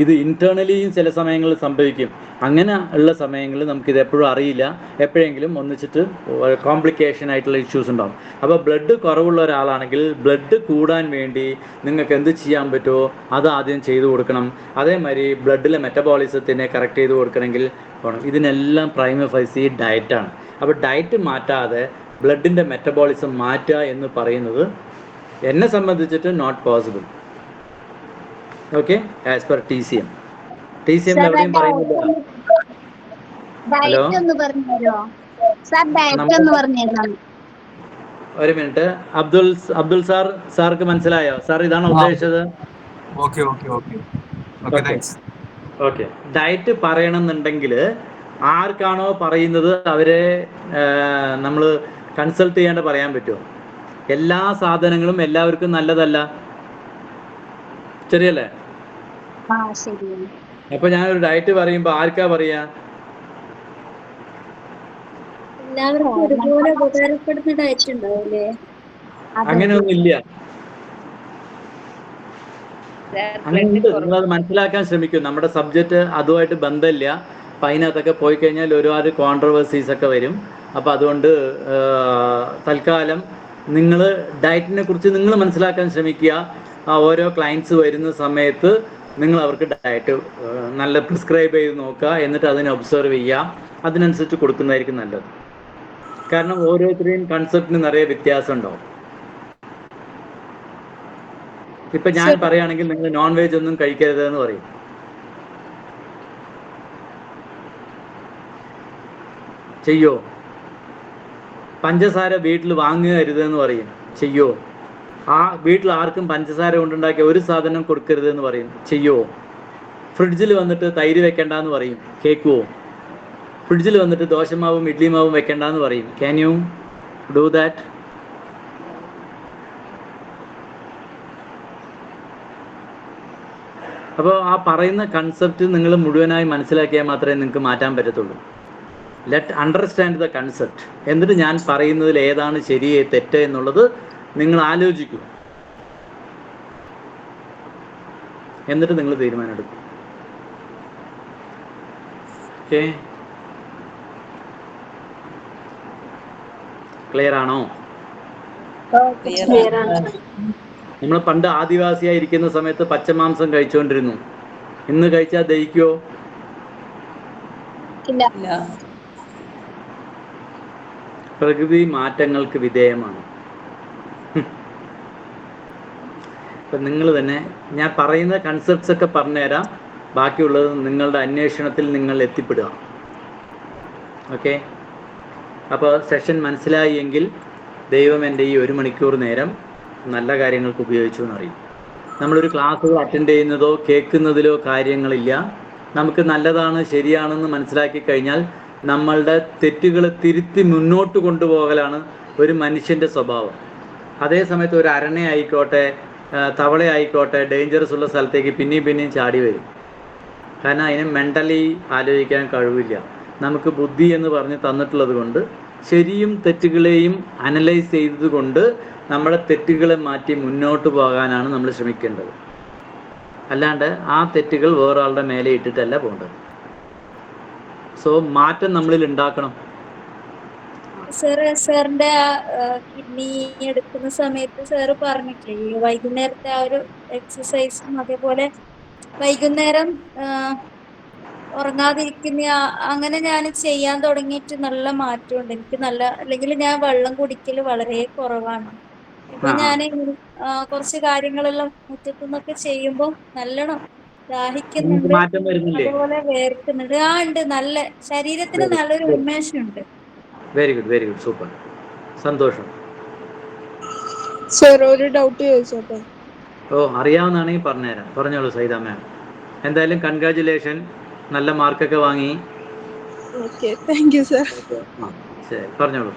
ഇത് ഇൻറ്റേർണലിയും ചില സമയങ്ങളിൽ സംഭവിക്കും. അങ്ങനെ ഉള്ള സമയങ്ങളിൽ നമുക്കിത് എപ്പോഴും അറിയില്ല, എപ്പോഴെങ്കിലും ഒന്നിച്ചിട്ട് കോംപ്ലിക്കേഷൻ ആയിട്ടുള്ള ഇഷ്യൂസ് ഉണ്ടാകും. അപ്പോൾ ബ്ലഡ് കുറവുള്ള ഒരാളാണെങ്കിൽ ബ്ലഡ് കൂടാൻ വേണ്ടി നിങ്ങൾക്ക് എന്ത് ചെയ്യാൻ പറ്റുമോ അത് ആദ്യം ചെയ്തു കൊടുക്കണം. അതേമാതിരി ബ്ലഡിലെ മെറ്റബോളിസത്തിനെ കറക്റ്റ് ചെയ്ത് കൊടുക്കണമെങ്കിൽ വേണം. ഇതിനെല്ലാം പ്രൈമ ഫൈസി ഡയറ്റാണ്. അപ്പോൾ ഡയറ്റ് മാറ്റാതെ ബ്ലഡിൻ്റെ മെറ്റബോളിസം മാറ്റുക എന്ന് പറയുന്നത് എന്നെ സംബന്ധിച്ചിട്ട് not possible. Okay, as per TCM എവിടെയും പറയുന്നില്ല. ഹലോ, ഒരു മിനിറ്റ്. അബ്ദുൽ സാർക്ക് മനസ്സിലായോ? സാർ ഇതാണോ ഉദ്ദേശിച്ചത്? ഓക്കെ, ഡയറ്റ് പറയണമെന്നുണ്ടെങ്കിൽ ആർക്കാണോ പറയുന്നത് അവരെ നമ്മൾ കൺസൾട്ട് ചെയ്യാണ്ട് പറയാൻ പറ്റുമോ? എല്ലാ സാധനങ്ങളും എല്ലാവർക്കും നല്ലതല്ല, ശരിയല്ലേ? അപ്പൊ ഞാനൊരു ഡയറ്റ് പറയുമ്പോ ആർക്കാ പറയാ? അങ്ങനെയൊന്നും ഇല്ല. അങ്ങനെയുണ്ട്, നിങ്ങളത് മനസ്സിലാക്കാൻ ശ്രമിക്കും. നമ്മുടെ സബ്ജക്റ്റ് അതുമായിട്ട് ബന്ധമില്ല. അപ്പം അതിനകത്തൊക്കെ പോയി കഴിഞ്ഞാൽ ഒരുപാട് കോൺട്രവേഴ്സീസ് ഒക്കെ വരും. അപ്പം അതുകൊണ്ട് തൽക്കാലം നിങ്ങൾ ഡയറ്റിനെ കുറിച്ച് നിങ്ങൾ മനസ്സിലാക്കാൻ ശ്രമിക്കുക. ഓരോ ക്ലയൻസ് വരുന്ന സമയത്ത് നിങ്ങൾ അവർക്ക് ഡയറ്റ് നല്ല പ്രിസ്ക്രൈബ് ചെയ്ത് നോക്കുക, എന്നിട്ട് അതിനെ ഒബ്സർവ് ചെയ്യുക, അതിനനുസരിച്ച് കൊടുക്കുന്നതായിരിക്കും നല്ലത്. കാരണം ഓരോരുത്തരെയും കൺസെപ്റ്റിന് നിറയെ വ്യത്യാസം ഉണ്ടാവും. ഇപ്പം ഞാൻ പറയുകയാണെങ്കിൽ നിങ്ങൾ നോൺ വെജ് ഒന്നും കഴിക്കരുത് എന്ന് പറയും. ചെയ്യോ? പഞ്ചസാര വീട്ടിൽ വാങ്ങരുതെന്ന് പറയും. ചെയ്യോ? ആ വീട്ടിൽ ആർക്കും പഞ്ചസാര കൊണ്ടുണ്ടാക്കിയ ഒരു സാധനം കൊടുക്കരുതെന്ന് പറയും. ചെയ്യോ? ഫ്രിഡ്ജിൽ വന്നിട്ട് തൈര് വെക്കണ്ടെന്ന് പറയും. കേൾക്കുമോ? ഫ്രിഡ്ജിൽ വന്നിട്ട് ദോശമാവും ഇഡ്ലി മാവും വെക്കണ്ടെന്ന് പറയും. Can you do that? അപ്പോൾ ആ പറയുന്ന കൺസെപ്റ്റ് നിങ്ങൾ മുഴുവനായി മനസ്സിലാക്കിയാൽ മാത്രമേ നിങ്ങൾക്ക് മാറ്റാൻ പറ്റത്തുള്ളൂ. Let understand the concept. എന്നിട്ട് ഞാൻ പറയുന്നതിൽ ഏതാണ് ശരി തെറ്റ് എന്നുള്ളത് നിങ്ങൾ ആലോചിക്കൂ. എന്നിട്ട് നിങ്ങൾ തീരുമാനം എടുക്കും. ഓക്കെ, ക്ലിയർ ആണോ? നമ്മൾ പണ്ട് ആദിവാസിയായിരിക്കുന്ന സമയത്ത് പച്ചമാംസം കഴിച്ചുകൊണ്ടിരുന്നു. ഇന്ന് കഴിച്ചാൽ ദഹിക്കുമോ? പ്രകൃതി മാറ്റങ്ങൾക്ക് വിധേയമാണ്. അപ്പം നിങ്ങൾ തന്നെ ഞാൻ പറയുന്ന കൺസെപ്റ്റ്സ് ഒക്കെ പറഞ്ഞുതരാം. ബാക്കിയുള്ളത് നിങ്ങളുടെ അന്വേഷണത്തിൽ നിങ്ങൾ എത്തിപ്പെടുക. ഓക്കെ, അപ്പോൾ സെഷൻ മനസ്സിലായി എങ്കിൽ ദൈവം എൻ്റെ ഈ 1 മണിക്കൂർ നേരം നല്ല കാര്യങ്ങൾക്ക് ഉപയോഗിച്ചു എന്നറിയും. നമ്മളൊരു ക്ലാസ്സുകൾ അറ്റൻഡ് ചെയ്യുന്നതോ കേൾക്കുന്നതിലോ കാര്യങ്ങളില്ല. നമുക്ക് നല്ലതാണ് ശരിയാണെന്ന് മനസ്സിലാക്കി കഴിഞ്ഞാൽ നമ്മളുടെ തെറ്റുകൾ തിരുത്തി മുന്നോട്ട് കൊണ്ടുപോകലാണ് ഒരു മനുഷ്യൻ്റെ സ്വഭാവം. അതേ സമയത്ത് ഒരു അരണ ആയിക്കോട്ടെ തവള ആയിക്കോട്ടെ ഡേഞ്ചറസ് ഉള്ള സ്ഥലത്തേക്ക് പിന്നെയും ചാടി വരും. കാരണം അതിന് മെൻ്റലി ആലോചിക്കാൻ കഴിവില്ല. നമുക്ക് ബുദ്ധി എന്ന് പറഞ്ഞ് തന്നിട്ടുള്ളത് കൊണ്ട് ശരിയും തെറ്റുകളെയും അനലൈസ് ചെയ്തതുകൊണ്ട് നമ്മുടെ തെറ്റുകളെ മാറ്റി മുന്നോട്ട് പോകാനാണ് നമ്മൾ ശ്രമിക്കേണ്ടത്. അല്ലാണ്ട് ആ തെറ്റുകൾ വേറൊരാളുടെ മേലെ ഇട്ടിട്ടല്ല പോകേണ്ടത്. സോ മാറ്റം നമ്മളിൽ ഉണ്ടാക്കണം. സാറിന്റെ കിഡ്നി എടുക്കുന്ന സമയത്ത് സാറ് പറഞ്ഞിട്ടില്ലേ വൈകുന്നേരത്തെ ആ ഒരു എക്സസൈസും അതേപോലെ വൈകുന്നേരം ഉറങ്ങാതിരിക്കുന്ന അങ്ങനെ ഞാൻ ചെയ്യാൻ തുടങ്ങിയിട്ട് നല്ല മാറ്റമുണ്ട്. എനിക്ക് നല്ല, അല്ലെങ്കിൽ ഞാൻ വെള്ളം കുടിക്കൽ വളരെ കുറവാണ്. ഇപ്പൊ ഞാൻ കുറച്ച് കാര്യങ്ങളെല്ലാം മുറ്റത്തുനിന്നൊക്കെ ചെയ്യുമ്പോൾ നല്ലോണം ദാഹിക്കുന്നുണ്ട്, മാറ്റം വരുന്നില്ലേ? അതുപോലെ വേർക്കുന്നുണ്ട്. ഉണ്ട്, നല്ല ശരീരത്തിന് നല്ലൊരു ഉന്മേഷമുണ്ട്. വെരി ഗുഡ്, സൂപ്പർ, സന്തോഷം. സർ ഒരു ഡൗട്ട് ചോദിച്ചോട്ടെ? അറിയാവുന്നതാണെങ്കിൽ പറഞ്ഞുതരാം. പറഞ്ഞോളൂ സൈദ മാം. എന്തായാലും കൺഗ്രാജുലേഷൻ, നല്ല മാർക്കൊക്കെ വാങ്ങി. Okay, thank you sir. ശരി, പറഞ്ഞോളൂ.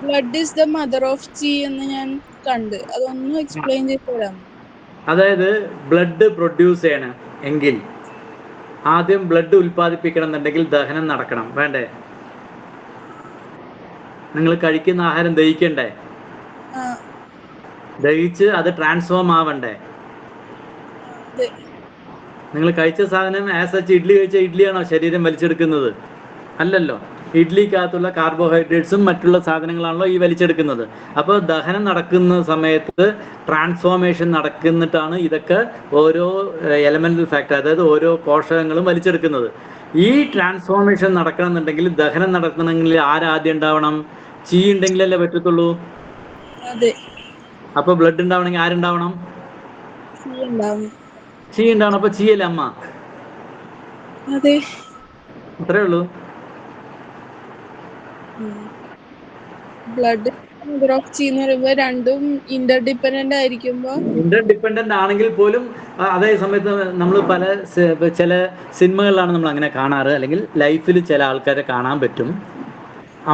Blood is the mother of ചി എന്ന് ഞാൻ കണ്ട്, അതൊന്നും എക്സ്പ്ലെയിൻ ചെയ്ത് തരാമോ? അതായത് ബ്ലഡ് പ്രൊഡ്യൂസ് ചെയ്യണം എങ്കിൽ ആദ്യം ബ്ലഡ് ഉൽപ്പാദിപ്പിക്കണം എന്നുണ്ടെങ്കിൽ ദഹനം നടക്കണം, വേണ്ടേ? നിങ്ങൾ കഴിക്കുന്ന ആഹാരം ദഹിക്കണ്ടേ? ദഹിച്ച് അത് ട്രാൻസ്ഫോം ആവണ്ടേ? നിങ്ങൾ കഴിച്ച സാധനം ആസ് സച്ച് ഇഡ്ഡലി കഴിച്ച ഇഡ്ഡലിയാണോ ശരീരം വലിച്ചെടുക്കുന്നത്? അല്ലല്ലോ. ഇഡ്ഡലിക്കകത്തുള്ള കാർബോഹൈഡ്രേറ്റ്സും മറ്റുള്ള സാധനങ്ങളാണല്ലോ ഈ വലിച്ചെടുക്കുന്നത്. അപ്പോൾ ദഹനം നടക്കുന്ന സമയത്ത് ട്രാൻസ്ഫോർമേഷൻ നടക്കുന്നിട്ടാണ് ഇതൊക്കെ ഓരോ എലമെൻ്റൽ ഫാക്ടർ, അതായത് ഓരോ പോഷകങ്ങളും വലിച്ചെടുക്കുന്നത്. ഈ ട്രാൻസ്ഫോർമേഷൻ നടക്കണമെന്നുണ്ടെങ്കിൽ ദഹനം നടക്കണമെങ്കിൽ ആരാദ്യം ഉണ്ടാവണം? ചീ ഉണ്ടെങ്കിലല്ലേ പറ്റത്തുള്ളൂ. അപ്പോൾ ബ്ലഡ് ഉണ്ടാവണമെങ്കിൽ ആരുണ്ടാവണം? ചീ ഉണ്ടാവണം. അപ്പോൾ ചീയല്ലേ അമ്മ? അത്രേ ഉള്ളൂ. ബ്ലഡ് എന്ന് പറയുമ്പോൾ രണ്ടും ഇന്റർഡിപെൻഡന്റ് ആയിരിക്കുമ്പോൾ, ഇന്റർഡിപെൻഡന്റ് ആണെങ്കിൽ പോലും അതേ സമയത്ത് നമ്മൾ ചില സിനിമകളിലാണ് നമ്മൾ അങ്ങനെ കാണാറ്, അല്ലെങ്കിൽ ലൈഫിൽ ചില ആൾക്കാരെ കാണാൻ പറ്റും.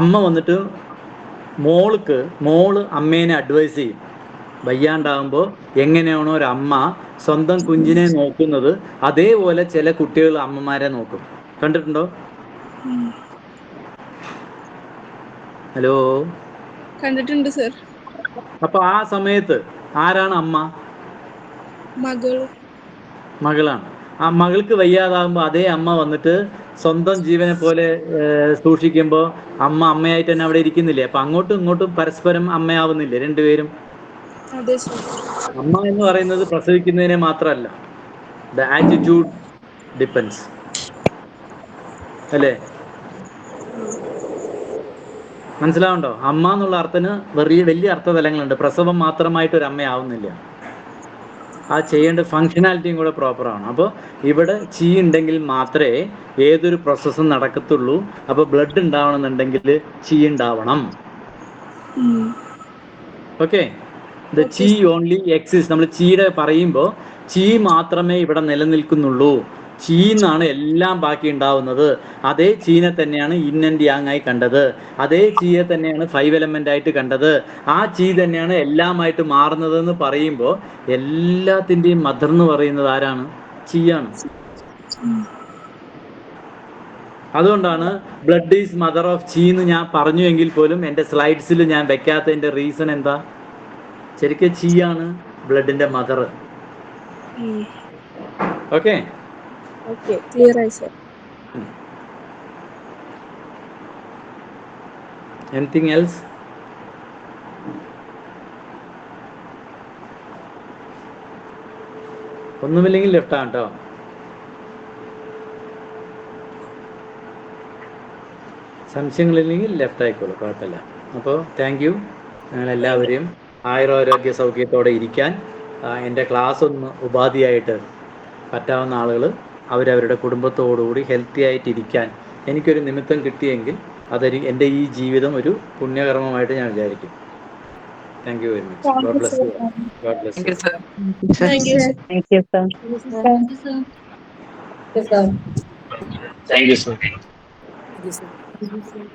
അമ്മ വന്നിട്ട് മോള് അമ്മേനെ അഡ്വൈസ് ചെയ്യും. വയ്യാണ്ടാകുമ്പോൾ എങ്ങനെയാണോ ഒരു അമ്മ സ്വന്തം കുഞ്ഞിനെ നോക്കുന്നത് അതേപോലെ ചില കുട്ടികൾ അമ്മമാരെ നോക്കും. കണ്ടിട്ടുണ്ടോ? ഹലോ, കണ്ടിട്ടുണ്ട് സർ. അപ്പൊ ആ സമയത്ത് ആരാണ് അമ്മ? മകളാണ്. ആ മകൾക്ക് വയ്യാതാകുമ്പോൾ അതേ അമ്മ വന്നിട്ട് സ്വന്തം ജീവനെ പോലെ സൂക്ഷിക്കുമ്പോൾ അമ്മയായിട്ട് തന്നെ അവിടെ ഇരിക്കുന്നില്ലേ? അപ്പൊ അങ്ങോട്ടും ഇങ്ങോട്ടും പരസ്പരം അമ്മയാവുന്നില്ലേ രണ്ടുപേരും? അമ്മ എന്ന് പറയുന്നത് പ്രസവിക്കുന്നതിനെ മാത്രമല്ല, ദ ആറ്റിറ്റ്യൂഡ് ഡിപ്പെൻസ്, അല്ലേ? മനസ്സിലാവുണ്ടോ? അമ്മ എന്നുള്ള അർത്ഥത്തിന് വലിയ അർത്ഥതലങ്ങളുണ്ട്. പ്രസവം മാത്രമായിട്ടൊരു അമ്മയാവുന്നില്ല. ആ ചെയ്യേണ്ട ഫങ്ഷനാലിറ്റിയും കൂടെ പ്രോപ്പറാണ്. അപ്പോൾ ഇവിടെ ചീ ഉണ്ടെങ്കിൽ മാത്രമേ ഏതൊരു പ്രോസസ്സും നടക്കത്തുള്ളൂ. അപ്പോൾ ബ്ലഡ് ഉണ്ടാവണമെന്നുണ്ടെങ്കിൽ ചീ ഉണ്ടാവണം. ഓക്കെ, ദ ചീ ഓൺലി എക്സിസ്റ്റ്. നമ്മൾ ചീയുടെ പറയുമ്പോൾ ചീ മാത്രമേ ഇവിടെ നിലനിൽക്കുന്നുള്ളൂ. ചീന്നാണ് എല്ലാം ബാക്കി ഉണ്ടാവുന്നത്. അതേ ചീനെ തന്നെയാണ് ഇൻ ആൻഡ് യാങ് ആയി കണ്ടത്. അതേ ചീയെ തന്നെയാണ് 5 എലമെന്റ് ആയിട്ട് കണ്ടത്. ആ ചീ തന്നെയാണ് എല്ലാമായിട്ട് മാറുന്നതെന്ന് പറയുമ്പോൾ എല്ലാത്തിൻ്റെയും മദർ എന്ന് പറയുന്നത് ആരാണ്? ചീയാണ്. അതുകൊണ്ടാണ് ബ്ലഡ് ഈസ് മദർ ഓഫ് ചീ എന്ന് ഞാൻ പറഞ്ഞു എങ്കിൽ പോലും എൻ്റെ സ്ലൈഡ്സിൽ ഞാൻ വെക്കാത്തതിൻ്റെ റീസൺ എന്താ? ശരിക്കും ചീയാണ് ബ്ലഡിൻ്റെ മദർ. ഓക്കെ, ക്ലിയർ ആയി സർ. Anything else? ഒന്നുമില്ലെങ്കിൽ ലെഫ്റ്റ് ആണ് കേട്ടോ. സംശയങ്ങളില്ലെങ്കിൽ ലെഫ്റ്റ് ആയിക്കോളൂ, കുഴപ്പമില്ല. അപ്പോൾ താങ്ക് യു. ഞങ്ങളെല്ലാവരെയും ആയുരാരോഗ്യ സൗഖ്യത്തോടെ ഇരിക്കാൻ എൻ്റെ ക്ലാസ് ഒന്ന് ഉപാധിയായിട്ട് പറ്റാവുന്ന ആളുകൾ അവരവരുടെ കുടുംബത്തോടുകൂടി ഹെൽത്തി ആയിട്ടിരിക്കാൻ എനിക്കൊരു നിമിത്തം കിട്ടിയെങ്കിൽ എൻ്റെ ഈ ജീവിതം ഒരു പുണ്യകർമ്മമായിട്ട് ഞാൻ വിചാരിക്കും. Thank you very much. God bless you. God bless you. Thank you sir. Thank you, sir. Thank you, sir. Yes, sir. Thank you, sir. Yes, sir.